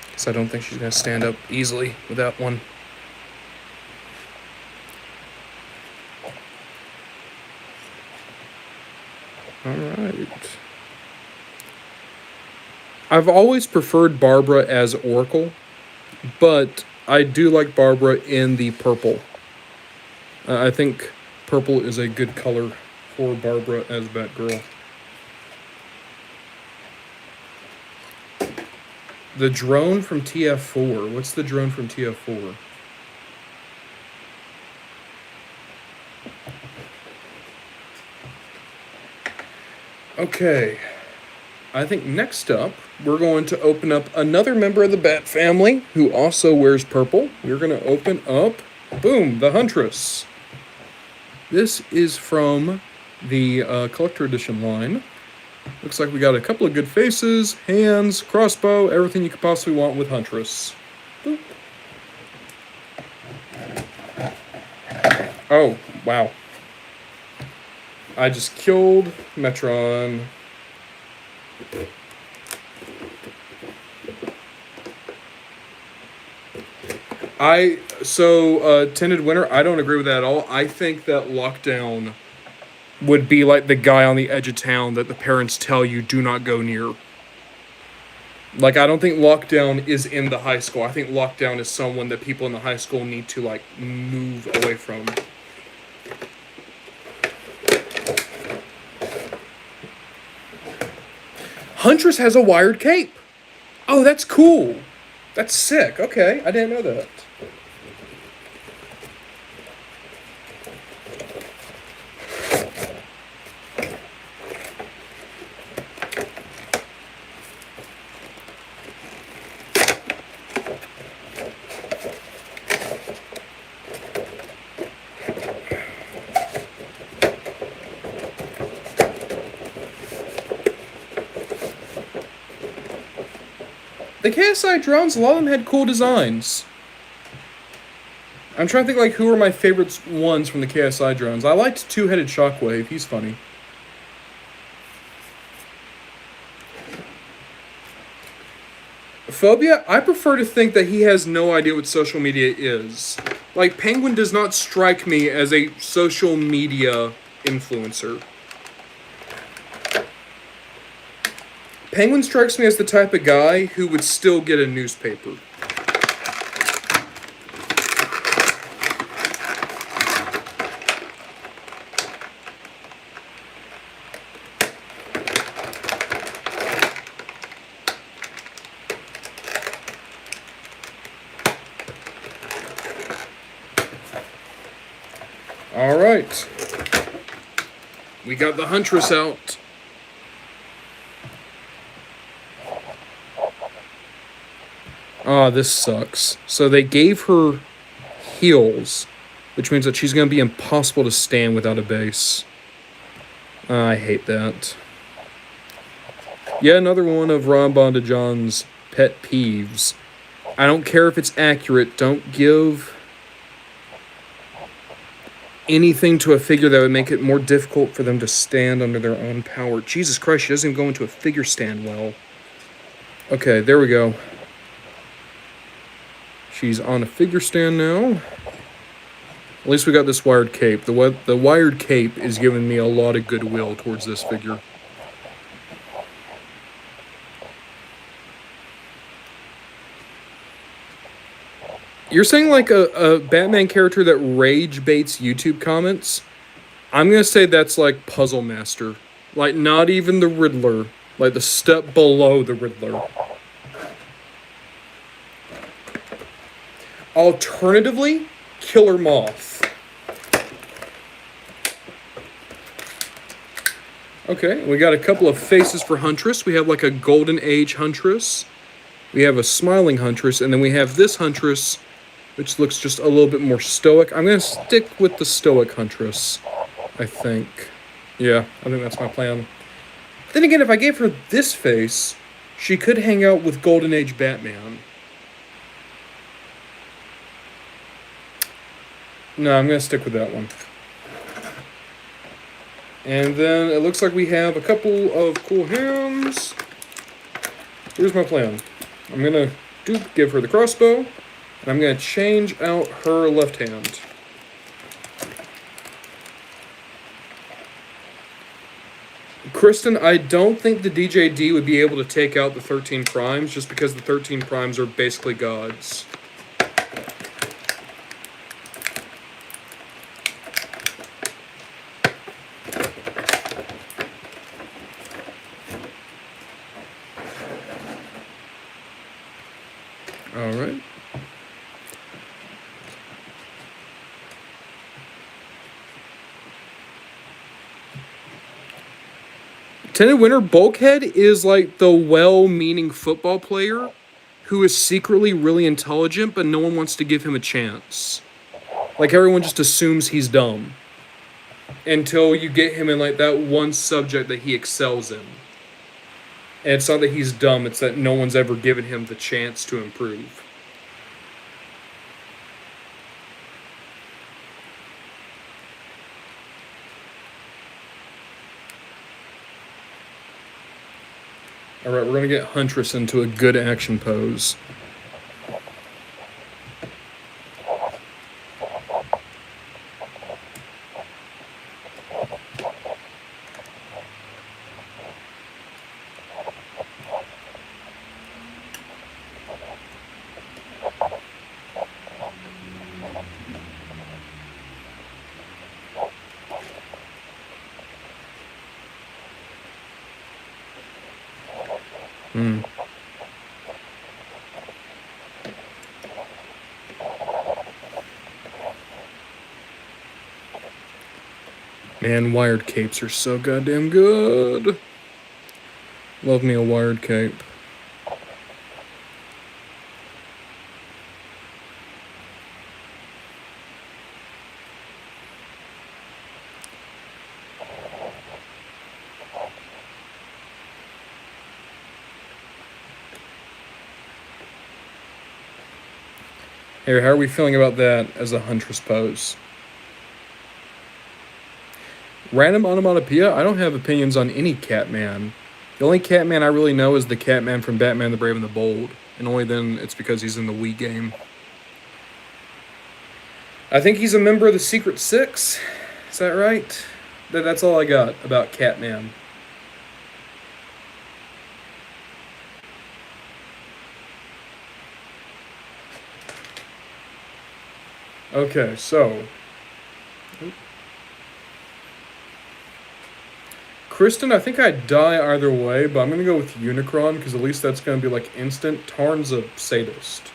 because I don't think she's going to stand up easily with that one. Alright. I've always preferred Barbara as Oracle, but I do like Barbara in the purple. I think purple is a good color for Barbara as Batgirl. The drone from TF4. What's the drone from TF4? Okay. I think next up, we're going to open up another member of the Bat family who also wears purple. We're going to open up, boom, the Huntress. This is from the collector edition line. Looks like we got a couple of good faces, hands, crossbow, everything you could possibly want with Huntress. Boop. Oh, wow. I just killed Metron. Tinted Winter, I don't agree with that at all. I think that Lockdown would be like the guy on the edge of town that the parents tell you do not go near. Like, I don't think Lockdown is in the high school. I think Lockdown is someone that people in the high school need to, like, move away from. Huntress has a wired cape. Oh, that's cool. That's sick. Okay, I didn't know that. The KSI drones, a lot of them had cool designs. I'm trying to think, like, who are my favorite ones from the KSI drones. I liked Two-Headed Shockwave. He's funny. Phobia, I prefer to think that he has no idea what social media is. Like, Penguin does not strike me as a social media influencer. Penguin strikes me as the type of guy who would still get a newspaper. All right. We got the Huntress out. Ah, this sucks. So they gave her heals, which means that she's going to be impossible to stand without a base. I hate that. Yeah, another one of RonBonDujon's pet peeves. I don't care if it's accurate. Don't give anything to a figure that would make it more difficult for them to stand under their own power. Jesus Christ, she doesn't even go into a figure stand well. Okay, there we go. She's on a figure stand now. At least we got this wired cape. The wired cape is giving me a lot of goodwill towards this figure. You're saying like a Batman character that rage baits YouTube comments? I'm going to say that's like Puzzle Master. Like not even the Riddler. Like the step below the Riddler. Alternatively, Killer Moth. Okay, we got a couple of faces for Huntress. We have like a Golden Age Huntress. We have a Smiling Huntress. And then we have this Huntress, which looks just a little bit more stoic. I'm going to stick with the stoic Huntress, I think. Yeah, I think that's my plan. Then again, if I gave her this face, she could hang out with Golden Age Batman. No, I'm going to stick with that one. And then it looks like we have a couple of cool hands. Here's my plan. I'm going to give her the crossbow, and I'm going to change out her left hand. Kristen, I don't think the DJD would be able to take out the 13 primes, just because the 13 primes are basically gods. Alright. Lieutenant Winter Bulkhead is like the well-meaning football player who is secretly really intelligent, but no one wants to give him a chance. Like everyone just assumes he's dumb until you get him in like that one subject that he excels in. And it's not that he's dumb, it's that no one's ever given him the chance to improve. Alright, we're going to get Huntress into a good action pose. Man, wired capes are so goddamn good. Love me a wired cape. Hey, how are we feeling about that as a Huntress pose? Random onomatopoeia? I don't have opinions on any Catman. The only Catman I really know is the Catman from Batman the Brave and the Bold. And only then it's because he's in the Wii game. I think he's a member of the Secret Six. Is that right? That's all I got about Catman. Okay, so... Kristen, I think I'd die either way, but I'm going to go with Unicron, because at least that's going to be, like, instant. Tarn's a sadist.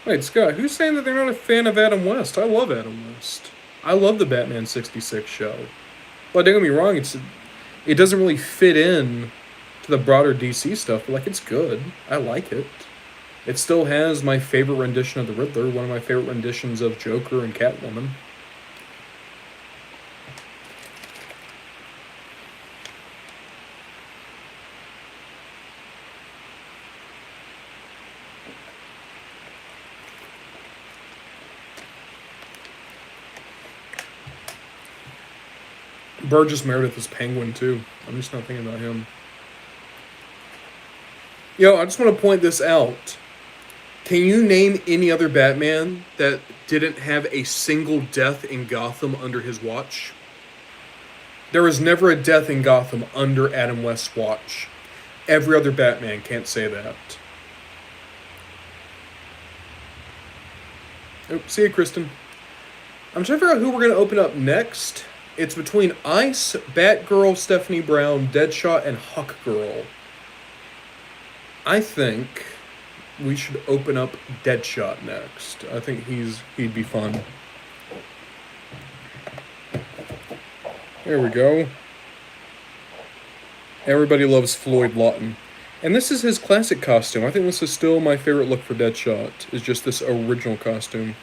Wait, Scott, who's saying that they're not a fan of Adam West? I love Adam West. I love the Batman 66 show. But don't get me wrong, it doesn't really fit in to the broader DC stuff, but like it's good. I like it. It still has my favorite rendition of the Riddler, one of my favorite renditions of Joker and Catwoman. Burgess Meredith is Penguin, too. I'm just not thinking about him. Yo, I just want to point this out. Can you name any other Batman that didn't have a single death in Gotham under his watch? There was never a death in Gotham under Adam West's watch. Every other Batman can't say that. Oh, see you, Kristen. I'm trying to figure out who we're going to open up next. It's between Ice, Batgirl, Stephanie Brown, Deadshot, and Hawkgirl. I think we should open up Deadshot next. I think he'd be fun. There we go. Everybody loves Floyd Lawton. And this is his classic costume. I think this is still my favorite look for Deadshot, is just this original costume.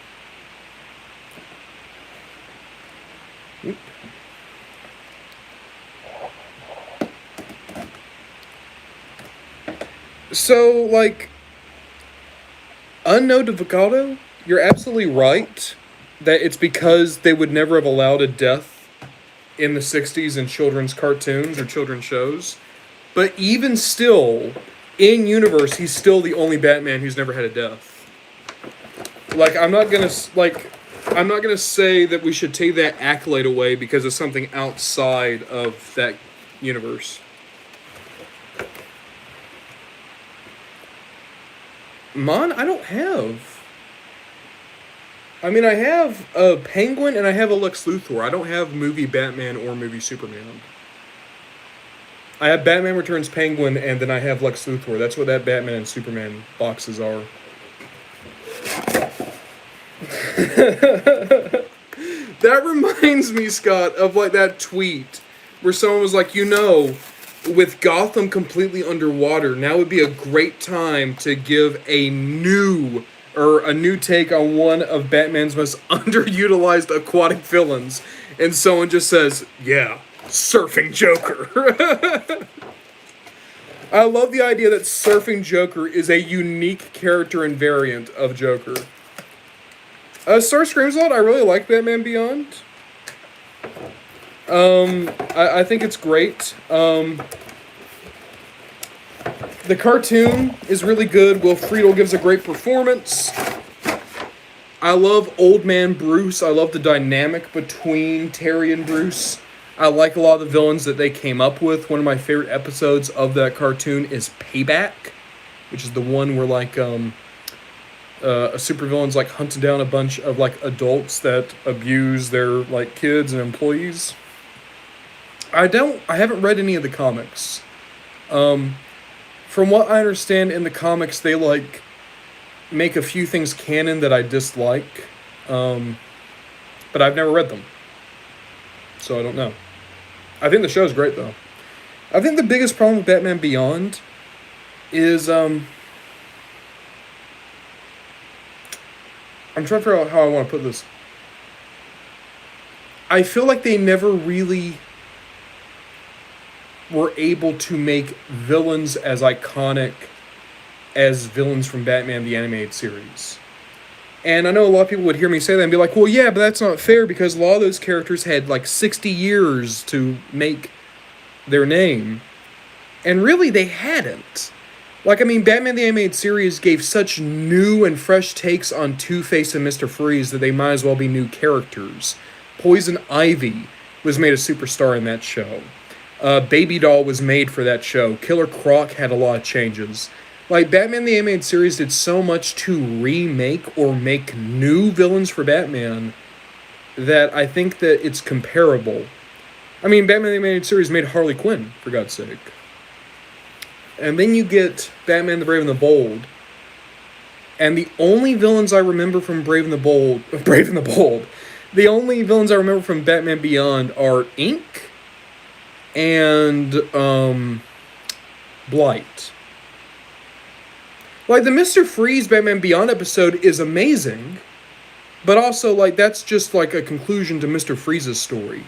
Oop. So, like, unnotificado, you're absolutely right that it's because they would never have allowed a death in the 60s in children's cartoons or children's shows. But even still, in universe, he's still the only Batman who's never had a death. Like, I'm not gonna say that we should take that accolade away because of something outside of that universe. I don't have. I mean, I have a Penguin and I have a Lex Luthor. I don't have movie Batman or movie Superman. I have Batman Returns Penguin and then I have Lex Luthor. That's what that Batman and Superman boxes are. That reminds me, Scott, of like that tweet where someone was like, with Gotham completely underwater, now would be a great time to give a new take on one of Batman's most underutilized aquatic villains. And someone just says, yeah, Surfing Joker. I love the idea that Surfing Joker is a unique character and variant of Joker. Star Screams a lot. I really like Batman Beyond. I think it's great. The cartoon is really good. Will Friedle gives a great performance. I love Old Man Bruce. I love the dynamic between Terry and Bruce. I like a lot of the villains that they came up with. One of my favorite episodes of that cartoon is Payback, which is the one where a supervillain's hunting down a bunch of adults that abuse their kids and employees. I haven't read any of the comics. From what I understand in the comics, they make a few things canon that I dislike. But I've never read them. So I don't know. I think the show's great though. I think the biggest problem with Batman Beyond is I'm trying to figure out how I want to put this. I feel like they never really were able to make villains as iconic as villains from Batman the Animated Series. And I know a lot of people would hear me say that and be like, well, yeah, but that's not fair because a lot of those characters had 60 years to make their name. And really, they hadn't. Batman the Animated Series gave such new and fresh takes on Two-Face and Mr. Freeze that they might as well be new characters. Poison Ivy was made a superstar in that show. Baby Doll was made for that show. Killer Croc had a lot of changes. Batman the Animated Series did so much to remake or make new villains for Batman that I think that it's comparable. Batman the Animated Series made Harley Quinn, for God's sake. And then you get Batman the Brave and the Bold, And the only villains I remember from Brave and the Bold, the only villains I remember from Batman Beyond are Ink and Blight. Like the Mr. Freeze Batman Beyond episode is amazing, but also like that's just like a conclusion to Mr. Freeze's story.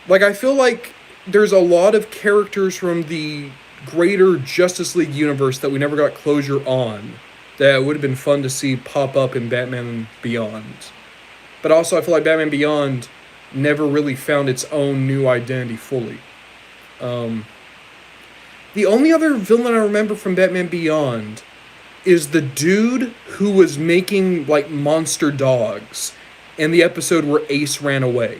Like I feel like there's a lot of characters from the greater Justice League universe that we never got closure on that would have been fun to see pop up in Batman Beyond. But also I feel like Batman Beyond never really found its own new identity fully. Um, the only other villain I remember from Batman Beyond is the dude who was making like monster dogs in the episode where Ace ran away.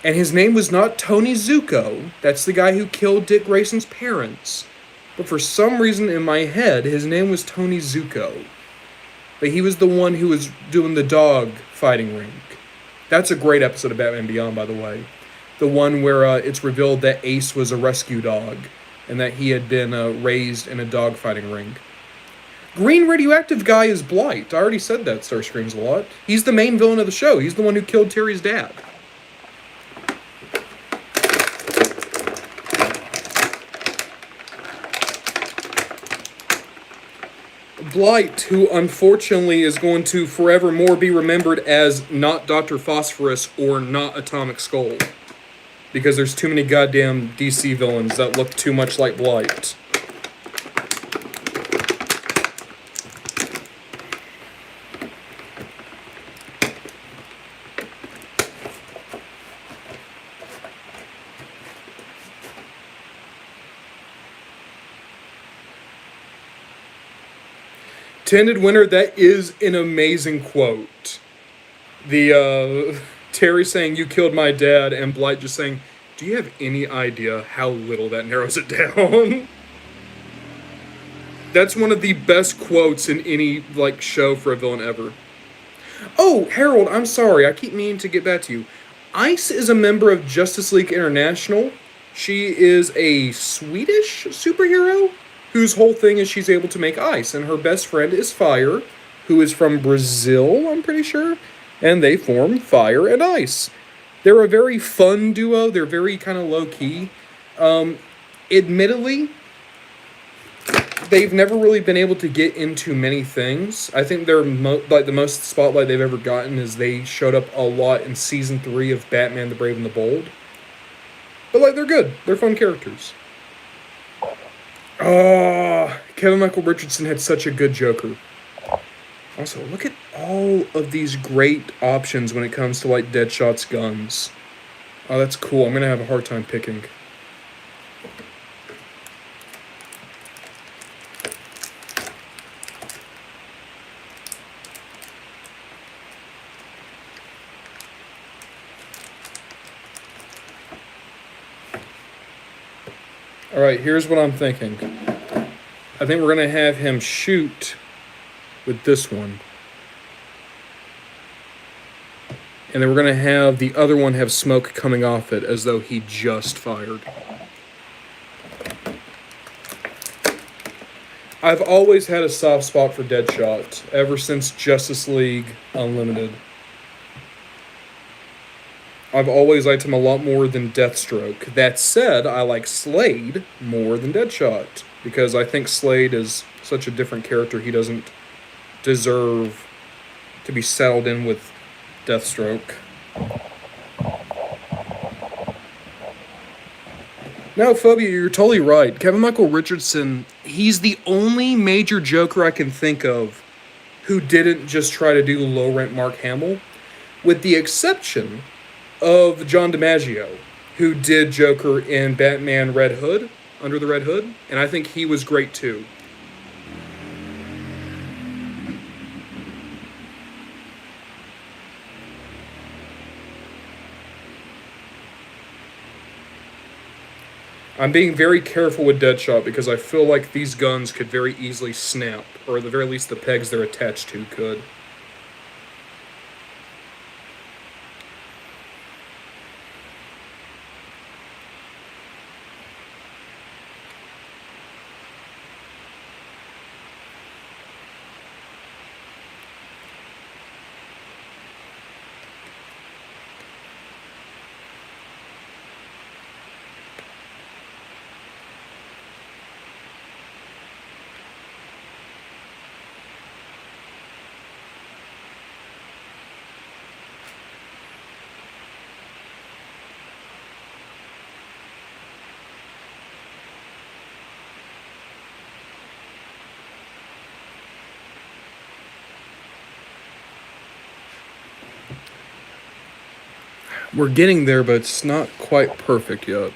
And his name was not Tony Zuko. That's the guy who killed Dick Grayson's parents. But for some reason in my head, his name was Tony Zuko. But he was the one who was doing the dog fighting rink. That's a great episode of Batman Beyond, by the way. The one where it's revealed that Ace was a rescue dog and that he had been raised in a dog fighting ring. Green radioactive guy is Blight. I already said that, Starscream's a lot. He's the main villain of the show. He's the one who killed Terry's dad. Blight, who unfortunately is going to forevermore be remembered as not Dr. Phosphorus or not Atomic Skull. Because there's too many goddamn DC villains that look too much like Blight. Tended Winter, that is an amazing quote. The, Terry saying, "You killed my dad," and Blight just saying, "Do you have any idea how little that narrows it down?" That's one of the best quotes in any, like, show for a villain ever. Oh, Harold, I'm sorry, I keep meaning to get back to you. Ice is a member of Justice League International. She is a Swedish superhero whose whole thing is she's able to make ice, and her best friend is Fire, who is from Brazil, I'm pretty sure, and they form Fire and Ice. They're a very fun duo. They're very kind of low-key. Admittedly, they've never really been able to get into many things. I think they're like the most spotlight they've ever gotten is they showed up a lot in Season 3 of Batman the Brave and the Bold. But, like, they're good. They're fun characters. Oh, Kevin Michael Richardson had such a good Joker. Also, look at all of these great options when it comes to, like, Deadshot's guns. Oh, that's cool. I'm going to have a hard time picking. Alright, here's what I'm thinking. I think we're going to have him shoot with this one. And then we're going to have the other one have smoke coming off it as though he just fired. I've always had a soft spot for Deadshot, ever since Justice League Unlimited. I've always liked him a lot more than Deathstroke. That said, I like Slade more than Deadshot, because I think Slade is such a different character, he doesn't deserve to be saddled in with Deathstroke. No, Phobia, you're totally right. Kevin Michael Richardson, he's the only major Joker I can think of who didn't just try to do low-rent Mark Hamill, with the exception of John DiMaggio, who did Joker in Batman Red Hood, Under the Red Hood, and I think he was great too. I'm being very careful with Deadshot because I feel like these guns could very easily snap, or at the very least the pegs they're attached to could. We're getting there, but it's not quite perfect yet.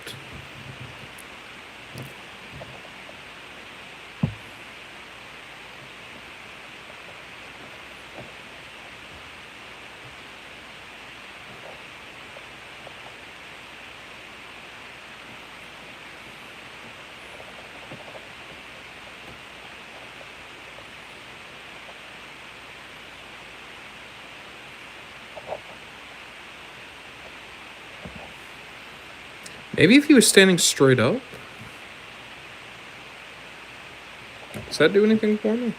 Maybe if he was standing straight up? Does that do anything for me?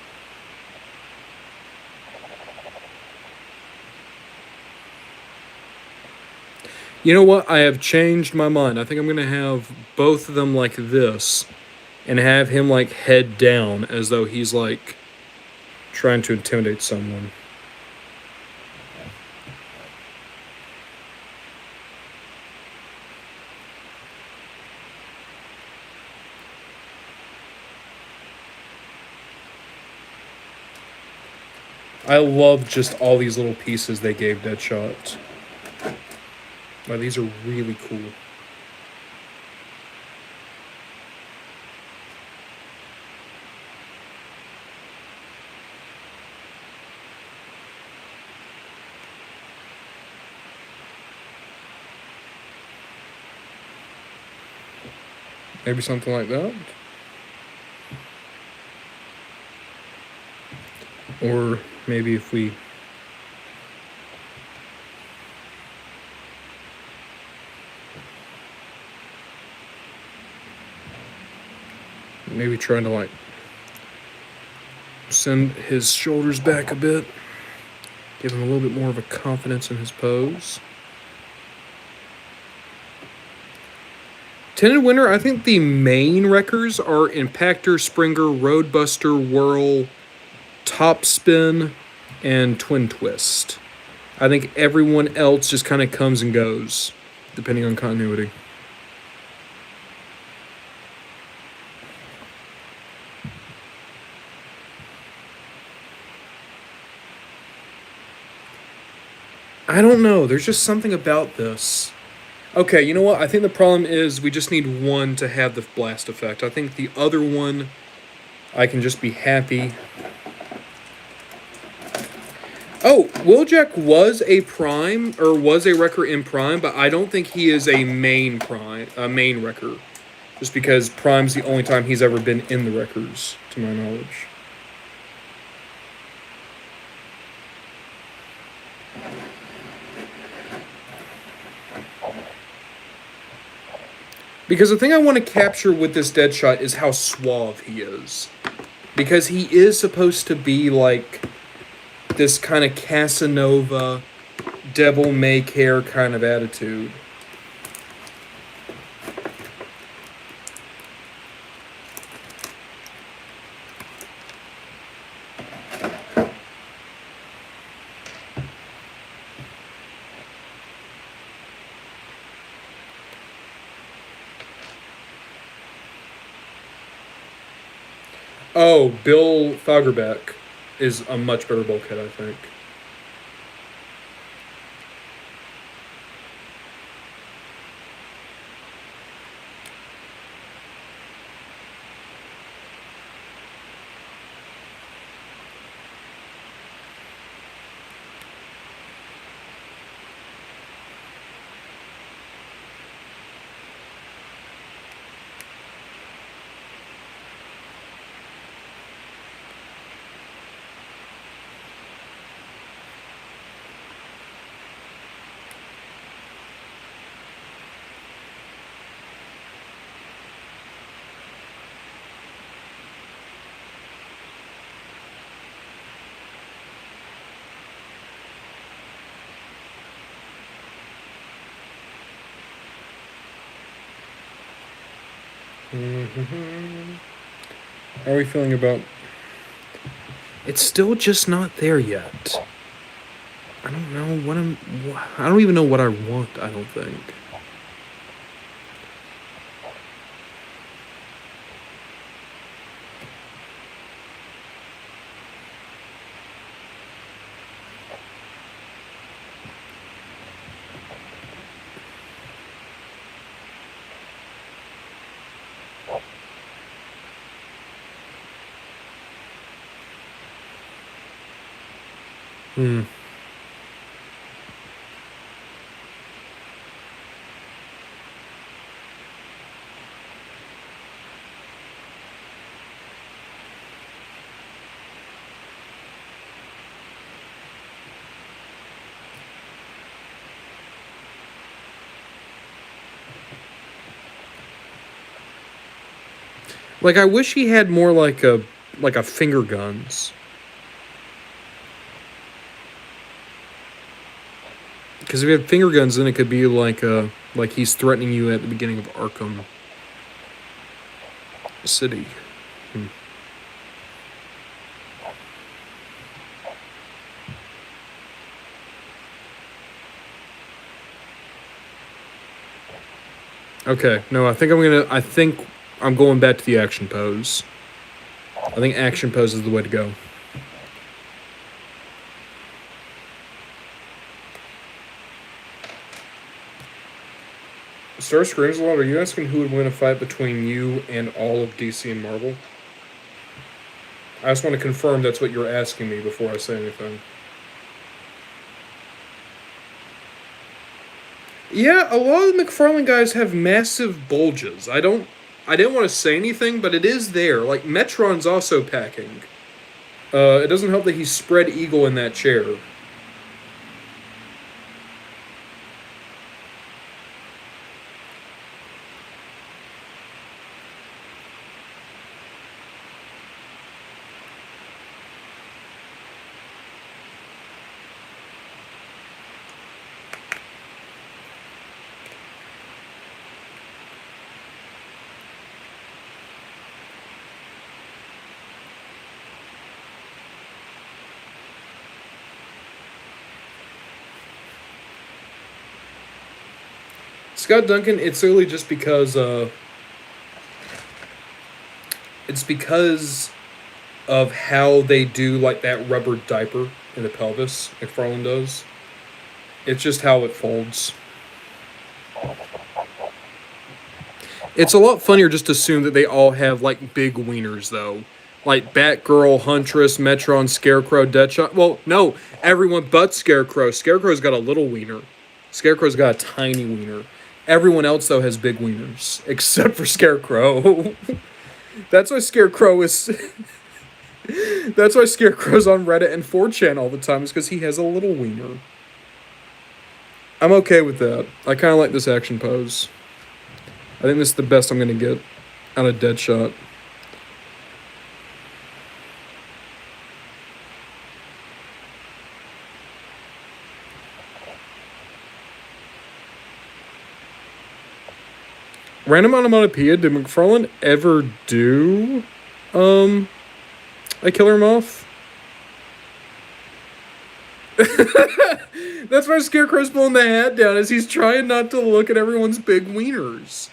You know what? I have changed my mind. I think I'm going to have both of them like this and have him like head down as though he's like trying to intimidate someone. I love just all these little pieces they gave Deadshot. Wow, these are really cool. Maybe something like that. Or maybe if we... maybe trying to like send his shoulders back a bit. Give him a little bit more of a confidence in his pose. Tinted Winter, I think the main wreckers are Impactor, Springer, Roadbuster, Whirl, Topspin, and Twin Twist. I think everyone else just kind of comes and goes, depending on continuity. I don't know. There's just something about this. Okay, you know what? I think the problem is we just need one to have the blast effect. I think the other one, I can just be happy. Oh, Wheeljack was a prime, or was a wrecker in prime, but I don't think he is a main prime, a main wrecker. Just because prime's the only time he's ever been in the wreckers, to my knowledge. Because the thing I want to capture with this Deadshot is how suave he is. Because he is supposed to be like this kind of Casanova, devil may care kind of attitude. Oh, Bill Fagerbeck is a much better bulkhead, I think. How are we feeling about... It's still just not there yet. I don't know what I don't even know what I want, I don't think. Hmm. Like, I wish he had more like a finger guns. Because if he had finger guns, then it could be like he's threatening you at the beginning of Arkham City. Hmm. Okay, no, I think I'm going back to the action pose. I think action pose is the way to go. Star Screams a lot. Are you asking who would win a fight between you and all of DC and Marvel? I just want to confirm that's what you're asking me before I say anything. Yeah, a lot of the McFarlane guys have massive bulges. I didn't want to say anything, but it is there. Like Metron's also packing. It doesn't help that he's spread eagle in that chair. Scott Duncan, it's really just because it's because of how they do like that rubber diaper in the pelvis. McFarlane does. It's just how it folds. It's a lot funnier just to assume that they all have like big wieners though. Like Batgirl, Huntress, Metron, Scarecrow, Deadshot. Well, no, everyone but Scarecrow. Scarecrow's got a little wiener. Scarecrow's got a tiny wiener. Everyone else though has big wieners, except for Scarecrow. That's why Scarecrow is. That's why Scarecrow's on Reddit and 4chan all the time. Is because he has a little wiener. I'm okay with that. I kind of like this action pose. I think this is the best I'm gonna get out of Deadshot. Random onomatopoeia, did McFarlane ever do a killer moth? That's why Scarecrow's pulling the hat down, is he's trying not to look at everyone's big wieners.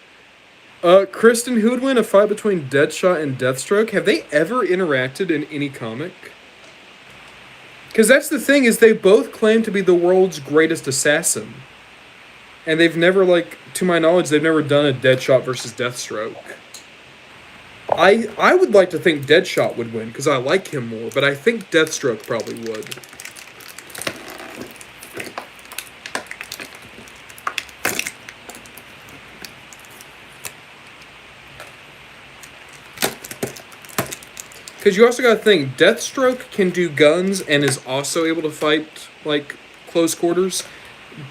Kristen, who would win a fight between Deadshot and Deathstroke? Have they ever interacted in any comic? Because that's the thing, is they both claim to be the world's greatest assassin. And they've never, like, to my knowledge, they've never done a Deadshot versus Deathstroke. I would like to think Deadshot would win, because I like him more, but I think Deathstroke probably would. Because you also gotta think, Deathstroke can do guns and is also able to fight, like, close quarters.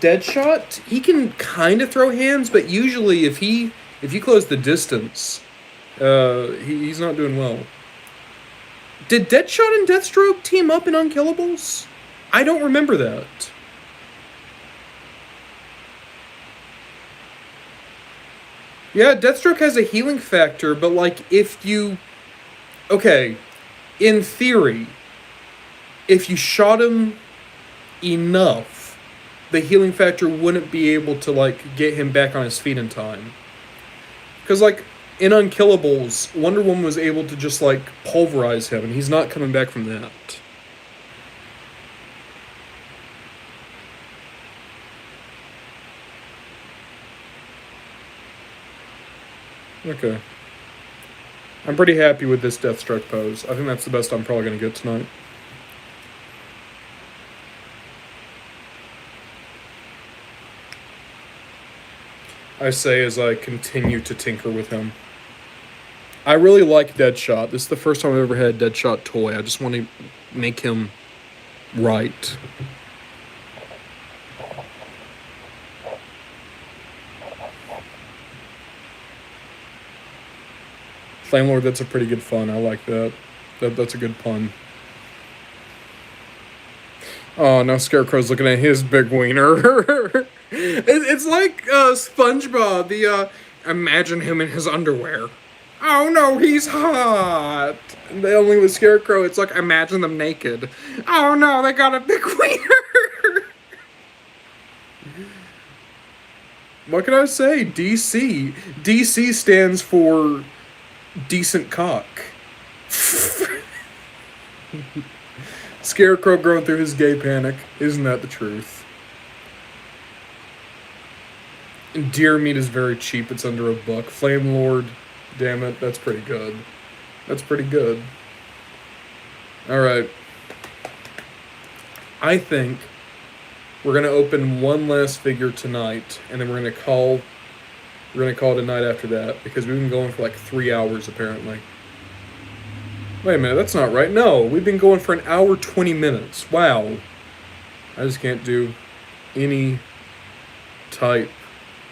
Deadshot, he can kind of throw hands, but usually if you close the distance, he's not doing well. Did Deadshot and Deathstroke team up in Unkillables? I don't remember that. Yeah, Deathstroke has a healing factor, but like if you... Okay, in theory, if you shot him enough, the healing factor wouldn't be able to like get him back on his feet in time. Because like in Unkillables, Wonder Woman was able to just like pulverize him, and he's not coming back from that. Okay. I'm pretty happy with this Deathstroke pose. I think that's the best I'm probably going to get tonight. I say as I continue to tinker with him. I really like Deadshot. This is the first time I've ever had a Deadshot toy. I just want to make him right. Flame Lord, that's a pretty good fun. I like that. That's a good pun. Oh, now Scarecrow's looking at his big wiener. It's like SpongeBob. Imagine him in his underwear. Oh no, he's hot. Only with Scarecrow, it's like imagine them naked. Oh no, they got a big wiener. What can I say? DC. DC stands for decent cock. Scarecrow growing through his gay panic. Isn't that the truth? And deer meat is very cheap. It's under $1. Flame Lord, damn it, that's pretty good. That's pretty good. Alright. I think we're gonna open one last figure tonight, and then we're gonna call it a night after that, because we've been going for like 3 hours apparently. Wait a minute, that's not right. No, we've been going for 1 hour 20 minutes. Wow. I just can't do any type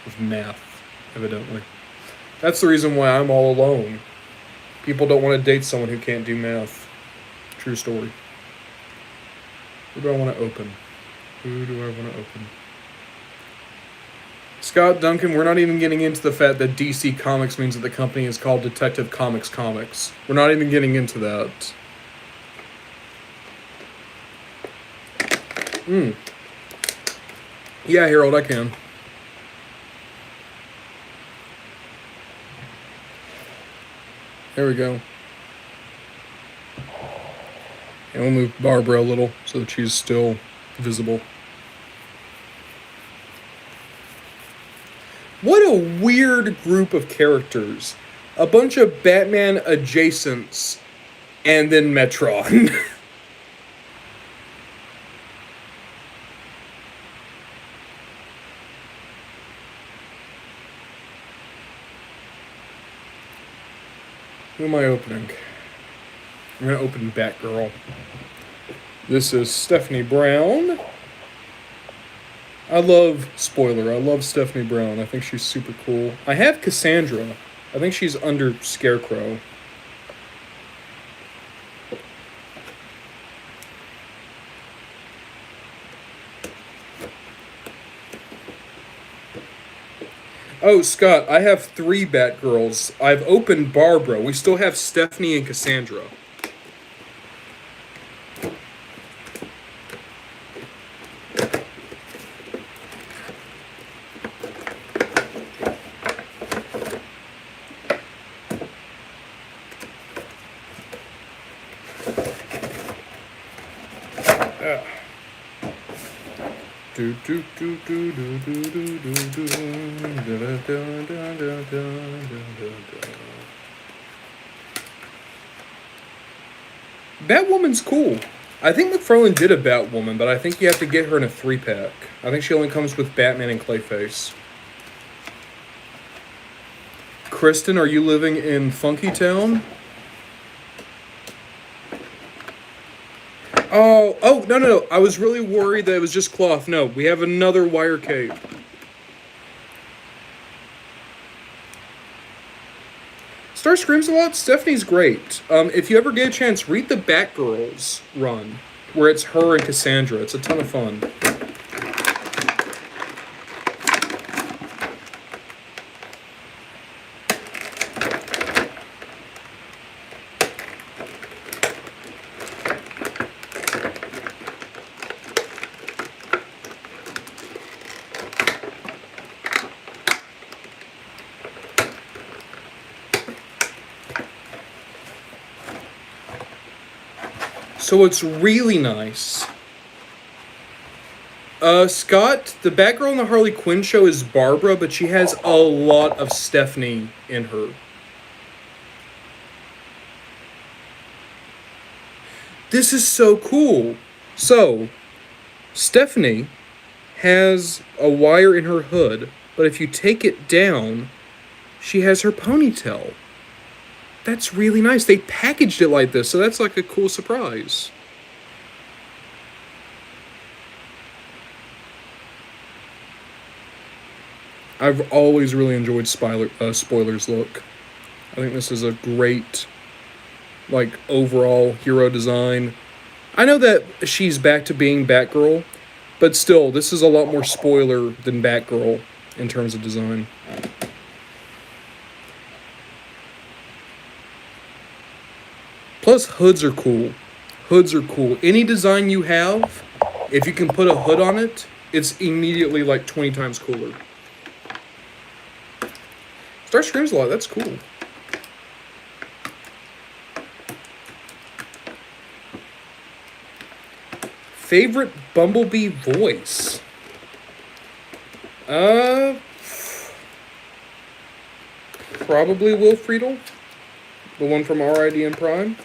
of math, evidently. That's the reason why I'm all alone. People don't want to date someone who can't do math. True story. Who do I want to open? Who do I want to open? Scott Duncan, we're not even getting into the fact that DC Comics means that the company is called Detective Comics Comics. We're not even getting into that. Yeah, Harold, I can. There we go. And we'll move Barbara a little so that she's still visible. What a weird group of characters. A bunch of Batman adjacents, and then Metron. Who am I opening? I'm going to open Batgirl. This is Stephanie Brown. I love Stephanie Brown. I think she's super cool. I have Cassandra. I think she's under Scarecrow. Oh, Scott, I have 3 Batgirls. I've opened Barbara. We still have Stephanie and Cassandra. Batwoman's cool. I think McFarlane did a Batwoman, but I think you have to get her in a 3-pack. I think she only comes with Batman and Clayface. Kristen, are you living in Funky Town? Oh, no. I was really worried that it was just cloth. No, we have another wire cape. Starscream's a lot. Stephanie's great. If you ever get a chance, read the Batgirls run, where it's her and Cassandra. It's a ton of fun. So what's really nice, Scott, the Batgirl in the Harley Quinn show is Barbara, but she has a lot of Stephanie in her. This is so cool. So, Stephanie has a wire in her hood but if you take it down, she has her ponytail. That's really nice. They packaged it like this, so that's like a cool surprise. I've always really enjoyed Spoiler's look. I think this is a great, like, overall hero design. I know that she's back to being Batgirl, but still, this is a lot more Spoiler than Batgirl in terms of design. Plus, hoods are cool. Hoods are cool. Any design you have, if you can put a hood on it, it's immediately like 20 times cooler. Starscream's a lot. That's cool. Favorite Bumblebee voice? Probably Will Friedle, the one from RID and Prime.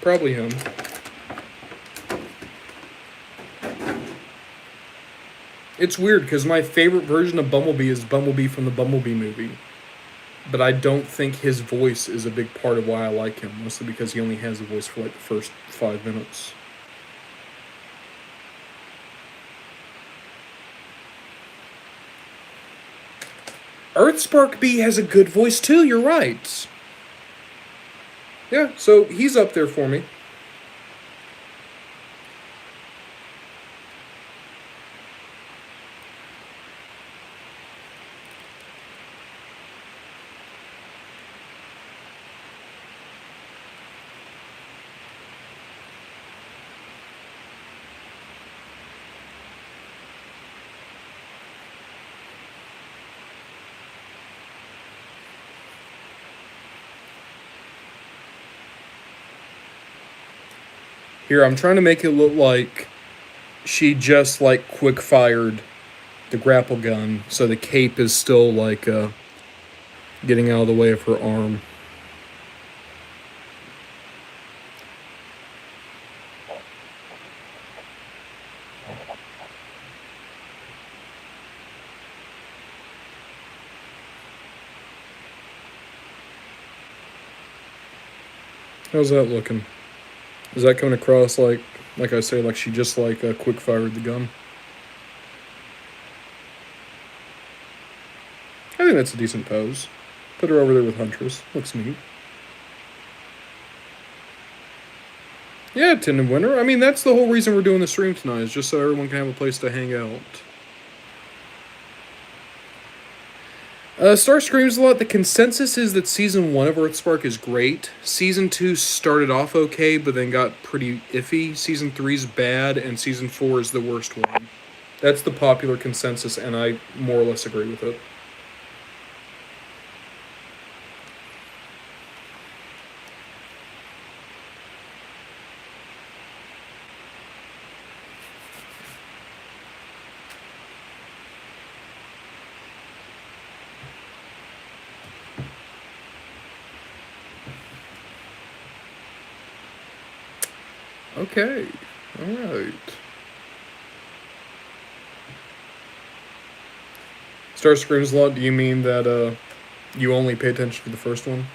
Probably him. It's weird because my favorite version of Bumblebee is Bumblebee from the Bumblebee movie. But I don't think his voice is a big part of why I like him, mostly because he only has a voice for like the first 5 minutes. Earthspark Bee has a good voice too, you're right. Yeah, so he's up there for me. Here, I'm trying to make it look like she just like quick fired the grapple gun, so the cape is still like getting out of the way of her arm. How's that looking? Is that coming across like I say, like she just like quick fired the gun? I think that's a decent pose. Put her over there with Huntress. Looks neat. Yeah, Tin and Winter. I mean, that's the whole reason we're doing the stream tonight, is just so everyone can have a place to hang out. Starscream's a lot. The consensus is that Season 1 of Earthspark is great. Season 2 started off okay, but then got pretty iffy. Season 3's bad, and Season 4 is the worst one. That's the popular consensus, and I more or less agree with it. Okay. Alright. Starscream's lot, do you mean that you only pay attention to the first one?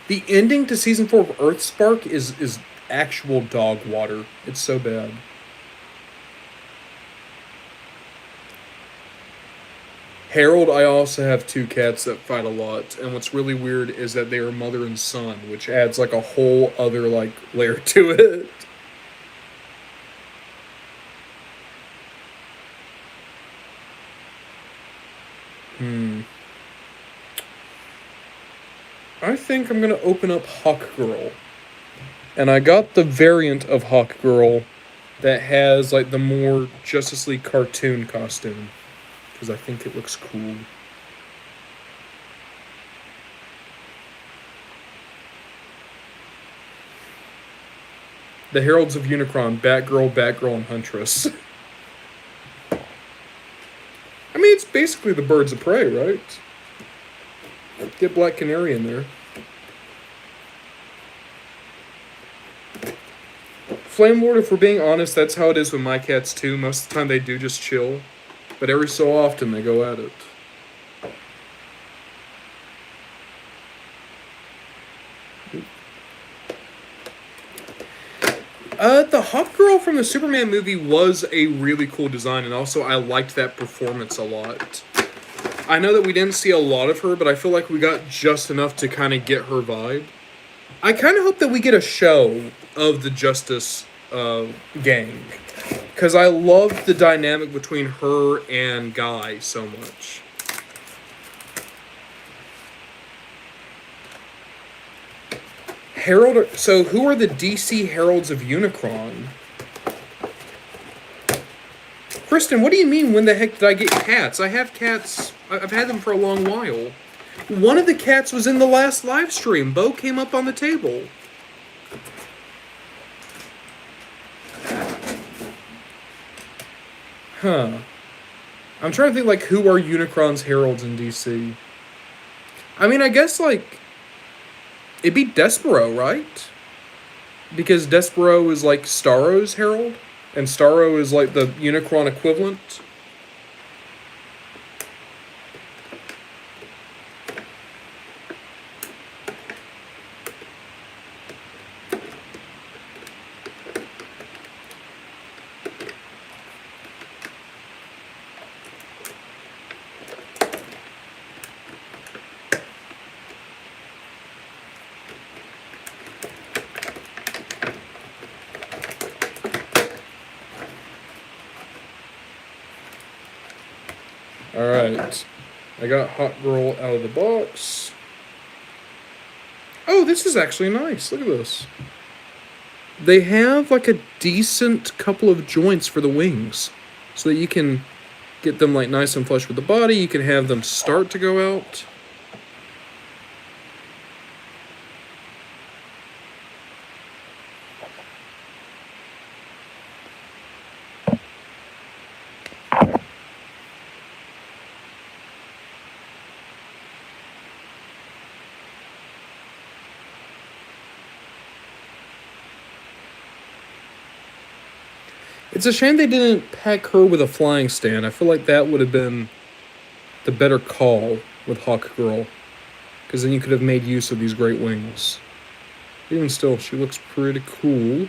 The ending to Season 4 of Earthspark is actual dog water. It's so bad. Harold, I also have two cats that fight a lot, and what's really weird is that they are mother and son, which adds like a whole other like layer to it. I think I'm gonna open up Hawkgirl. And I got the variant of Hawkgirl that has like the more Justice League cartoon costume, because I think it looks cool. The Heralds of Unicron, Batgirl, and Huntress. I mean, it's basically the Birds of Prey, right? Get Black Canary in there. Flame Lord, if we're being honest, that's how it is with my cats too. Most of the time they do just chill. but every so often they go at it. The Hawk Girl from the Superman movie was a really cool design, and also I liked that performance a lot. I know that we didn't see a lot of her, but I feel like we got just enough to kind of get her vibe. I kind of hope that we get a show of the Justice gang, because I love the dynamic between her and Guy so much. Herald. So who are the DC Heralds of Unicron? Kristen, what do you mean, when the heck did I get cats? I have cats. I've had them for a long while. One of the cats was in the last live stream. Bo came up on the table. Huh. I'm trying to think, like, who are Unicron's heralds in DC? I mean, I guess, like, it'd be Despero, right? Because Despero is, like, Starro's herald, and Starro is, like, the Unicron equivalent. Alright. I got Hot Girl out of the box. Oh, this is actually nice. Look at this. They have like a decent couple of joints for the wings, so that you can get them like nice and flush with the body. You can have them start to go out. It's a shame they didn't pack her with a flying stand. I feel like that would have been the better call with Hawk Girl, because then you could have made use of these great wings. Even still, she looks pretty cool.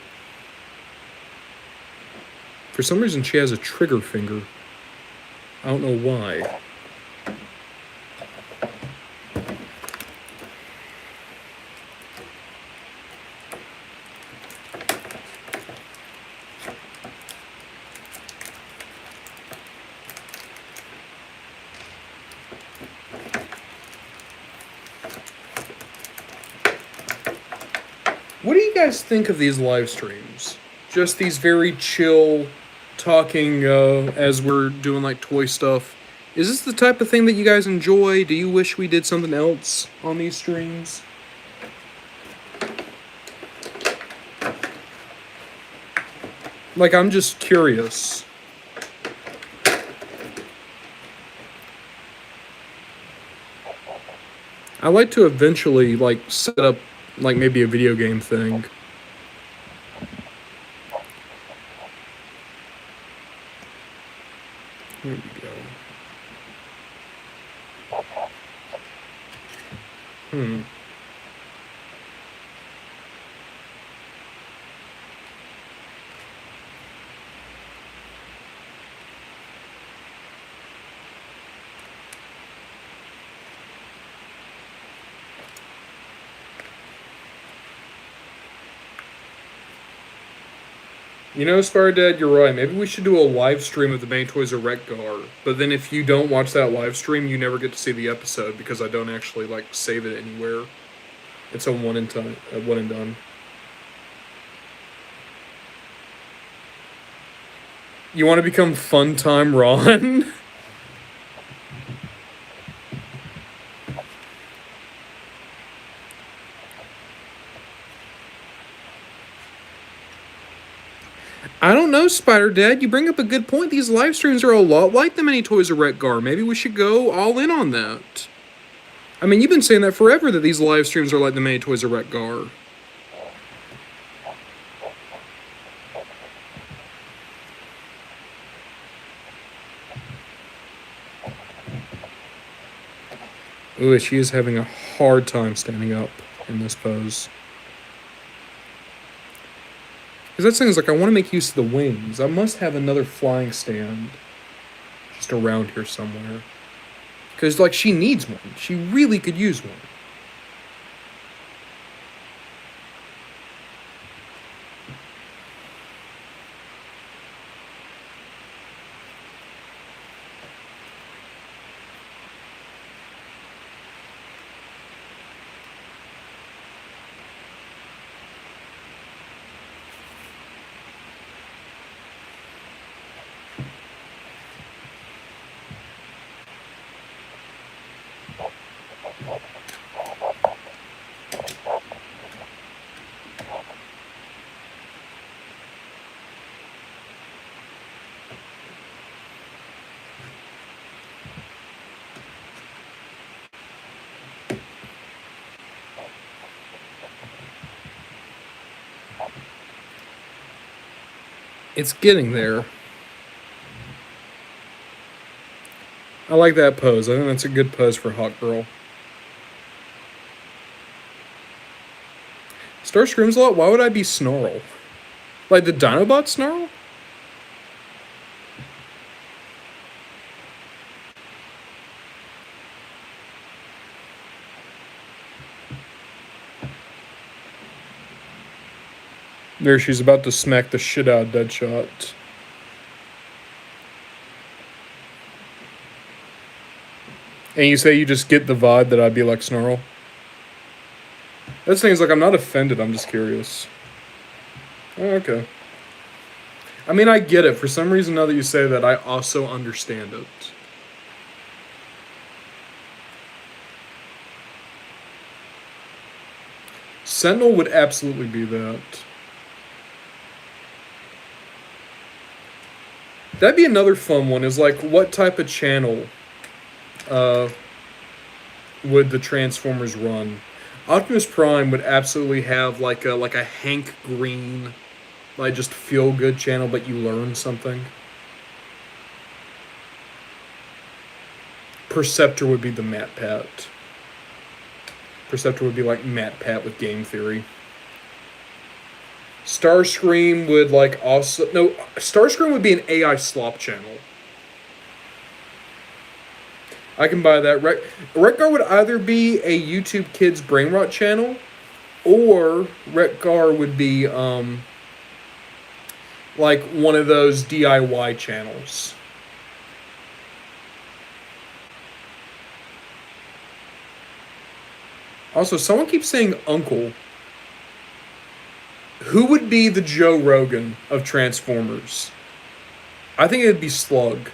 For some reason, she has a trigger finger. I don't know why. What do you guys think of these live streams? Just these very chill, talking as we're doing like toy stuff. Is this the type of thing that you guys enjoy? Do you wish we did something else on these streams? Like, I'm just curious. I like to eventually, like, set up, like, maybe a video game thing. There we go. You know, Spire Dad, you're right. Maybe we should do a live stream of the Main Toys of Wreck-Gar. But then if you don't watch that live stream, you never get to see the episode because I don't actually, like, save it anywhere. It's a one and done. You want to become Fun Time Ron? I don't know, Spider Dad. You bring up a good point. These live streams are a lot like the Many Toys of Wreck-Gar. Maybe we should go all in on that. I mean, you've been saying that forever, that these live streams are like the Many Toys of Wreck-Gar. Ooh, she is having a hard time standing up in this pose. Because that thing is like, I want to make use of the wings. I must have another flying stand just around here somewhere. Because, like, she needs one. She really could use one. It's getting there. I like that pose. I think that's a good pose for Hot Girl. Starscream's a lot. Why would I be Snarl? Like the Dinobot Snarl? There, she's about to smack the shit out of Deadshot. And you say you just get the vibe that I'd be like Snarl? This thing's like, I'm not offended, I'm just curious. Oh, okay. I mean, I get it. For some reason, now that you say that, I also understand it. Sentinel would absolutely be that. That'd be another fun one, is like, what type of channel would the Transformers run? Optimus Prime would absolutely have like a Hank Green, like just feel good channel, but you learn something. Perceptor would be the Matt Pat. Perceptor would be like Matt Pat with game theory. Starscream would like also no. Starscream would be an AI slop channel. I can buy that. Retgar would either be a YouTube Kids Brain Rot channel, or Retgar would be like one of those DIY channels. Also, someone keeps saying Uncle. Who would be the Joe Rogan of Transformers? I think it would be Slug.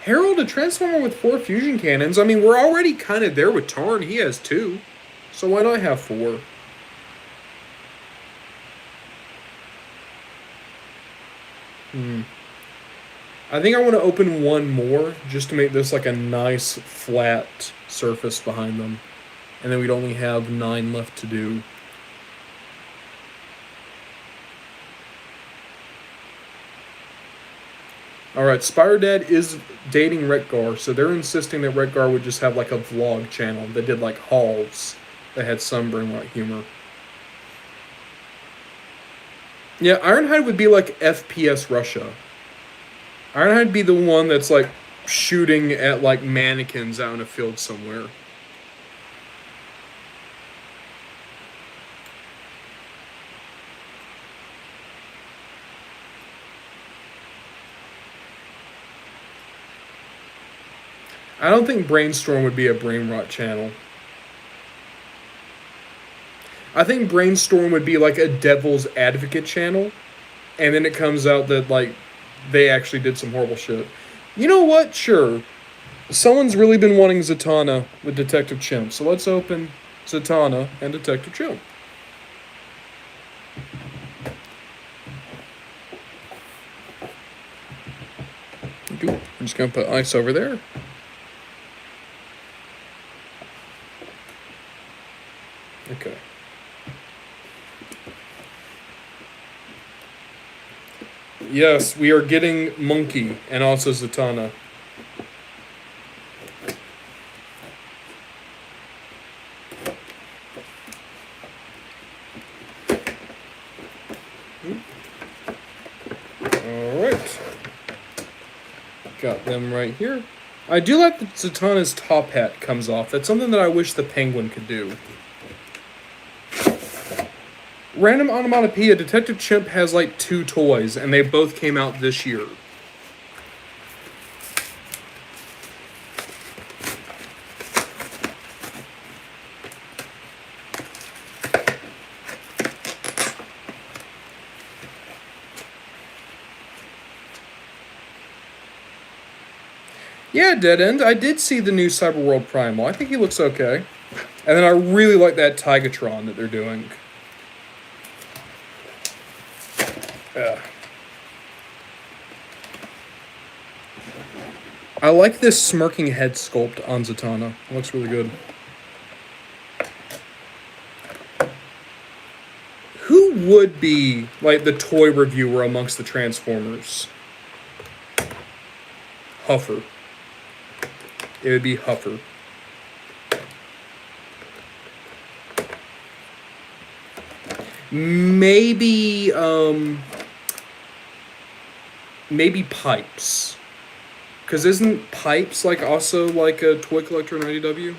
Harold, a Transformer with 4 fusion cannons. I mean, we're already kind of there with Tarn. He has 2. So why not have 4? I think I want to open one more just to make this like a nice flat surface behind them. And then we'd only have 9 left to do. Alright, Spire Dad is dating Retgar, so they're insisting that Retgar would just have like a vlog channel that did like hauls that had some Brain Rot humor. Yeah, Ironhide would be like FPS Russia. Ironhide would be the one that's like shooting at like mannequins out in a field somewhere. I don't think Brainstorm would be a Brain Rot channel. I think Brainstorm would be like a Devil's Advocate channel, and then it comes out that like they actually did some horrible shit. You know what? Sure. Someone's really been wanting Zatanna with Detective Chimp, so let's open Zatanna and Detective Chimp. I'm just gonna put ice over there. Okay. Yes, we are getting Monkey and also Zatanna. Alright. Got them right here. I do like that Zatanna's top hat comes off. That's something that I wish the Penguin could do. Random onomatopoeia, Detective Chimp has like 2 toys, and they both came out this year. Yeah, Dead End. I did see the new Cyberworld Primal. I think he looks okay. And then I really like that Tigatron that they're doing. I like this smirking head sculpt on Zatanna. It looks really good. Who would be like the toy reviewer amongst the Transformers? Huffer. It would be Huffer. Maybe maybe Pipes. Because isn't Pipes like also like a toy collector in IDW?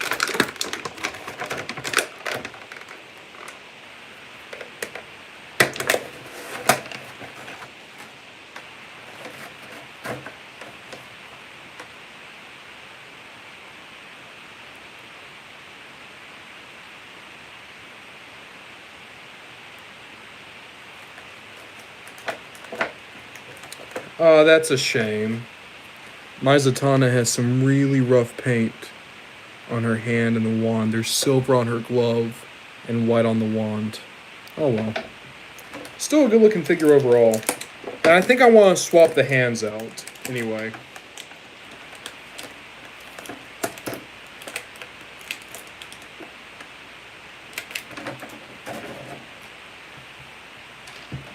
Oh, that's a shame. My Zatanna has some really rough paint on her hand and the wand. There's silver on her glove and white on the wand. Oh well. Still a good looking figure overall. And I think I want to swap the hands out anyway.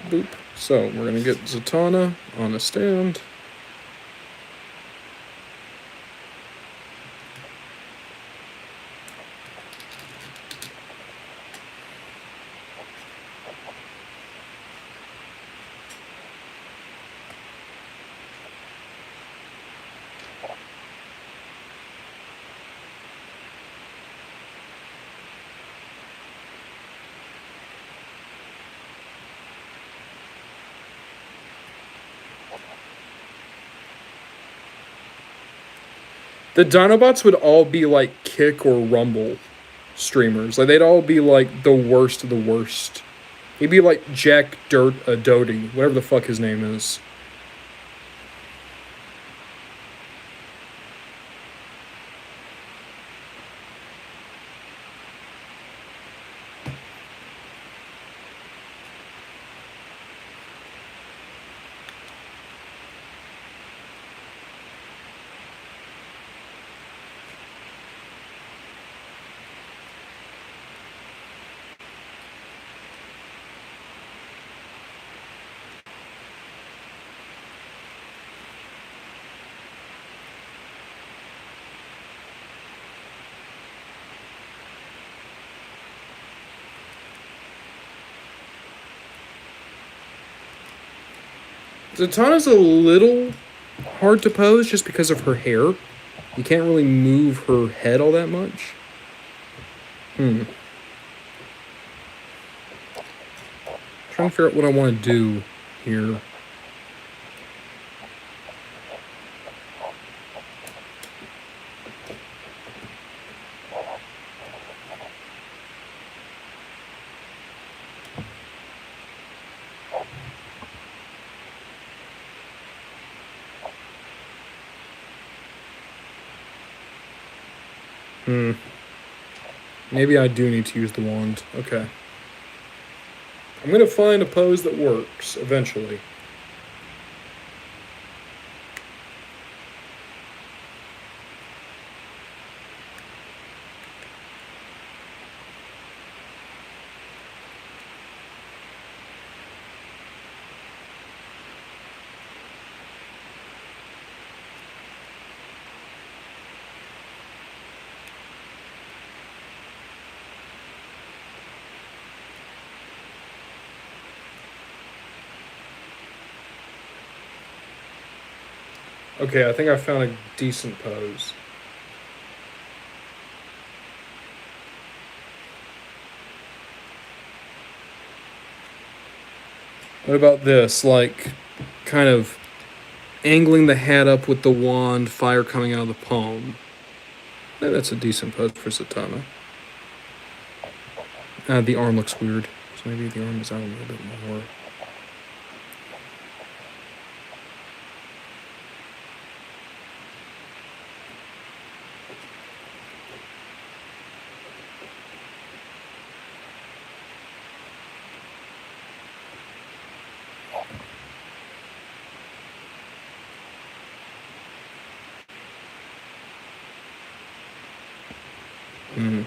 Boop. So we're going to get Zatanna on a stand. The Dinobots would all be like Kick or Rumble streamers. Like they'd all be like the worst of the worst. He'd be like Jack Doty, whatever the fuck his name is. Zatanna's a little hard to pose just because of her hair. You can't really move her head all that much. Trying to figure out what I want to do here. Maybe I do need to use the wand. Okay. I'm going to find a pose that works eventually. Okay, I think I found a decent pose. What about this? Like, kind of angling the hat up with the wand, fire coming out of the palm. Yeah, that's a decent pose for Zatanna. The arm looks weird, so maybe the arm is out a little bit more. Mm.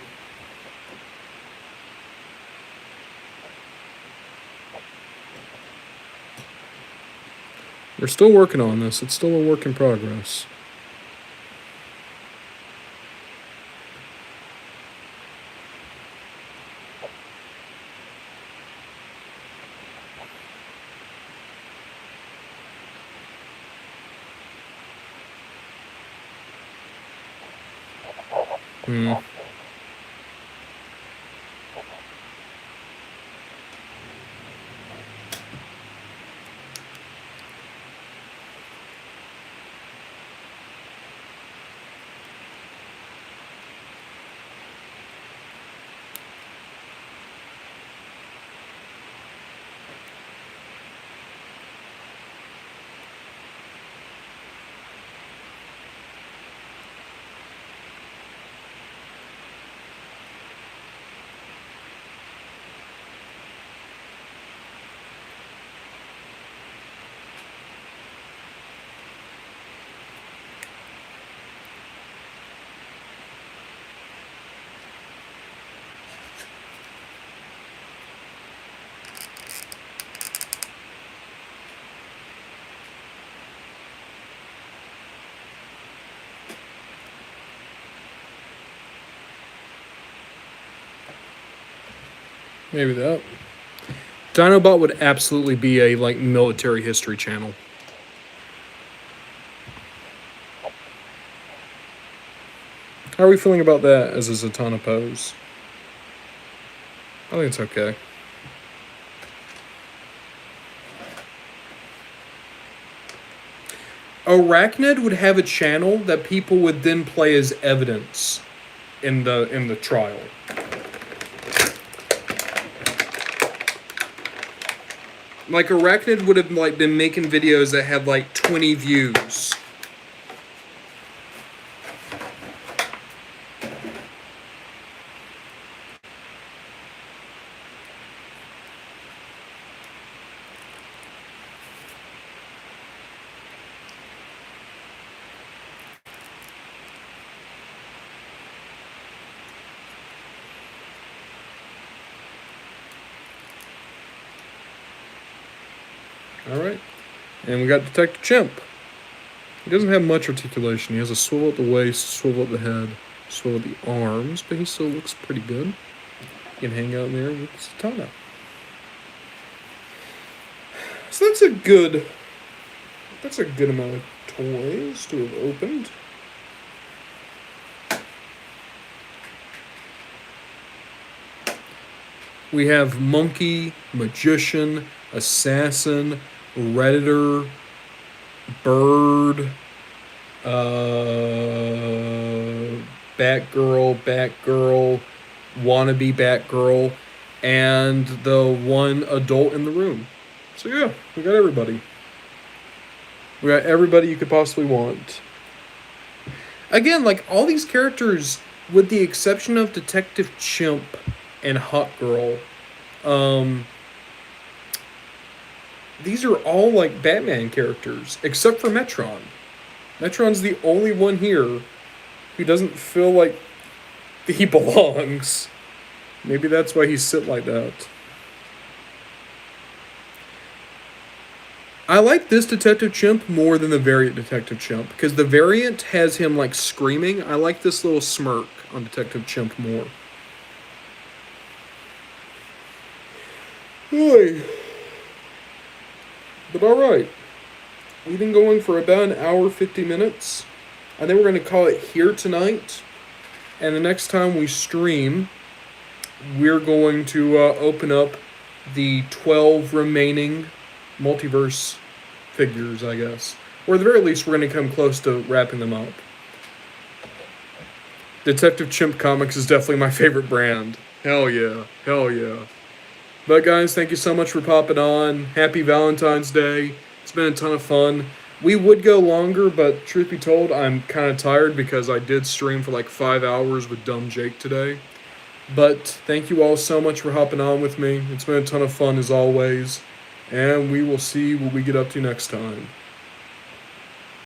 We're still working on this. It's still a work in progress. Hmm. Maybe that. Dinobot would absolutely be a like military history channel. How are we feeling about that as a Zatanna pose? I think it's okay. Arachnid would have a channel that people would then play as evidence in the trial. Like Arachnid would have like been making videos that had like 20 views. All right. And we got Detective Chimp. He doesn't have much articulation. He has a swivel at the waist, swivel at the head, swivel at the arms, but he still looks pretty good. He can hang out there with Zatanna. So that's a good amount of toys to have opened. We have Monkey, Magician, Assassin, Redditor, Bird, Batgirl, wannabe Batgirl, and the one adult in the room. So yeah, we got everybody. We got everybody you could possibly want. Again, like all these characters, with the exception of Detective Chimp and Hot Girl, these are all like Batman characters, except for Metron. Metron's the only one here who doesn't feel like he belongs. Maybe that's why he's sit like that. I like this Detective Chimp more than the variant Detective Chimp, because the variant has him like screaming. I like this little smirk on Detective Chimp more. Hey. But alright. we've been going for about an hour, 50 minutes. I think we're going to call it here tonight. And the next time we stream, we're going to open up the 12 remaining multiverse figures, I guess. Or at the very least, we're going to come close to wrapping them up. Detective Chimp Comics is definitely my favorite brand. Hell yeah. Hell yeah. But guys, thank you so much for popping on. Happy Valentine's Day. It's been a ton of fun. We would go longer, but truth be told, I'm kind of tired because I did stream for like 5 hours with Dumb Jake today. But thank you all so much for hopping on with me. It's been a ton of fun as always. And we will see what we get up to next time.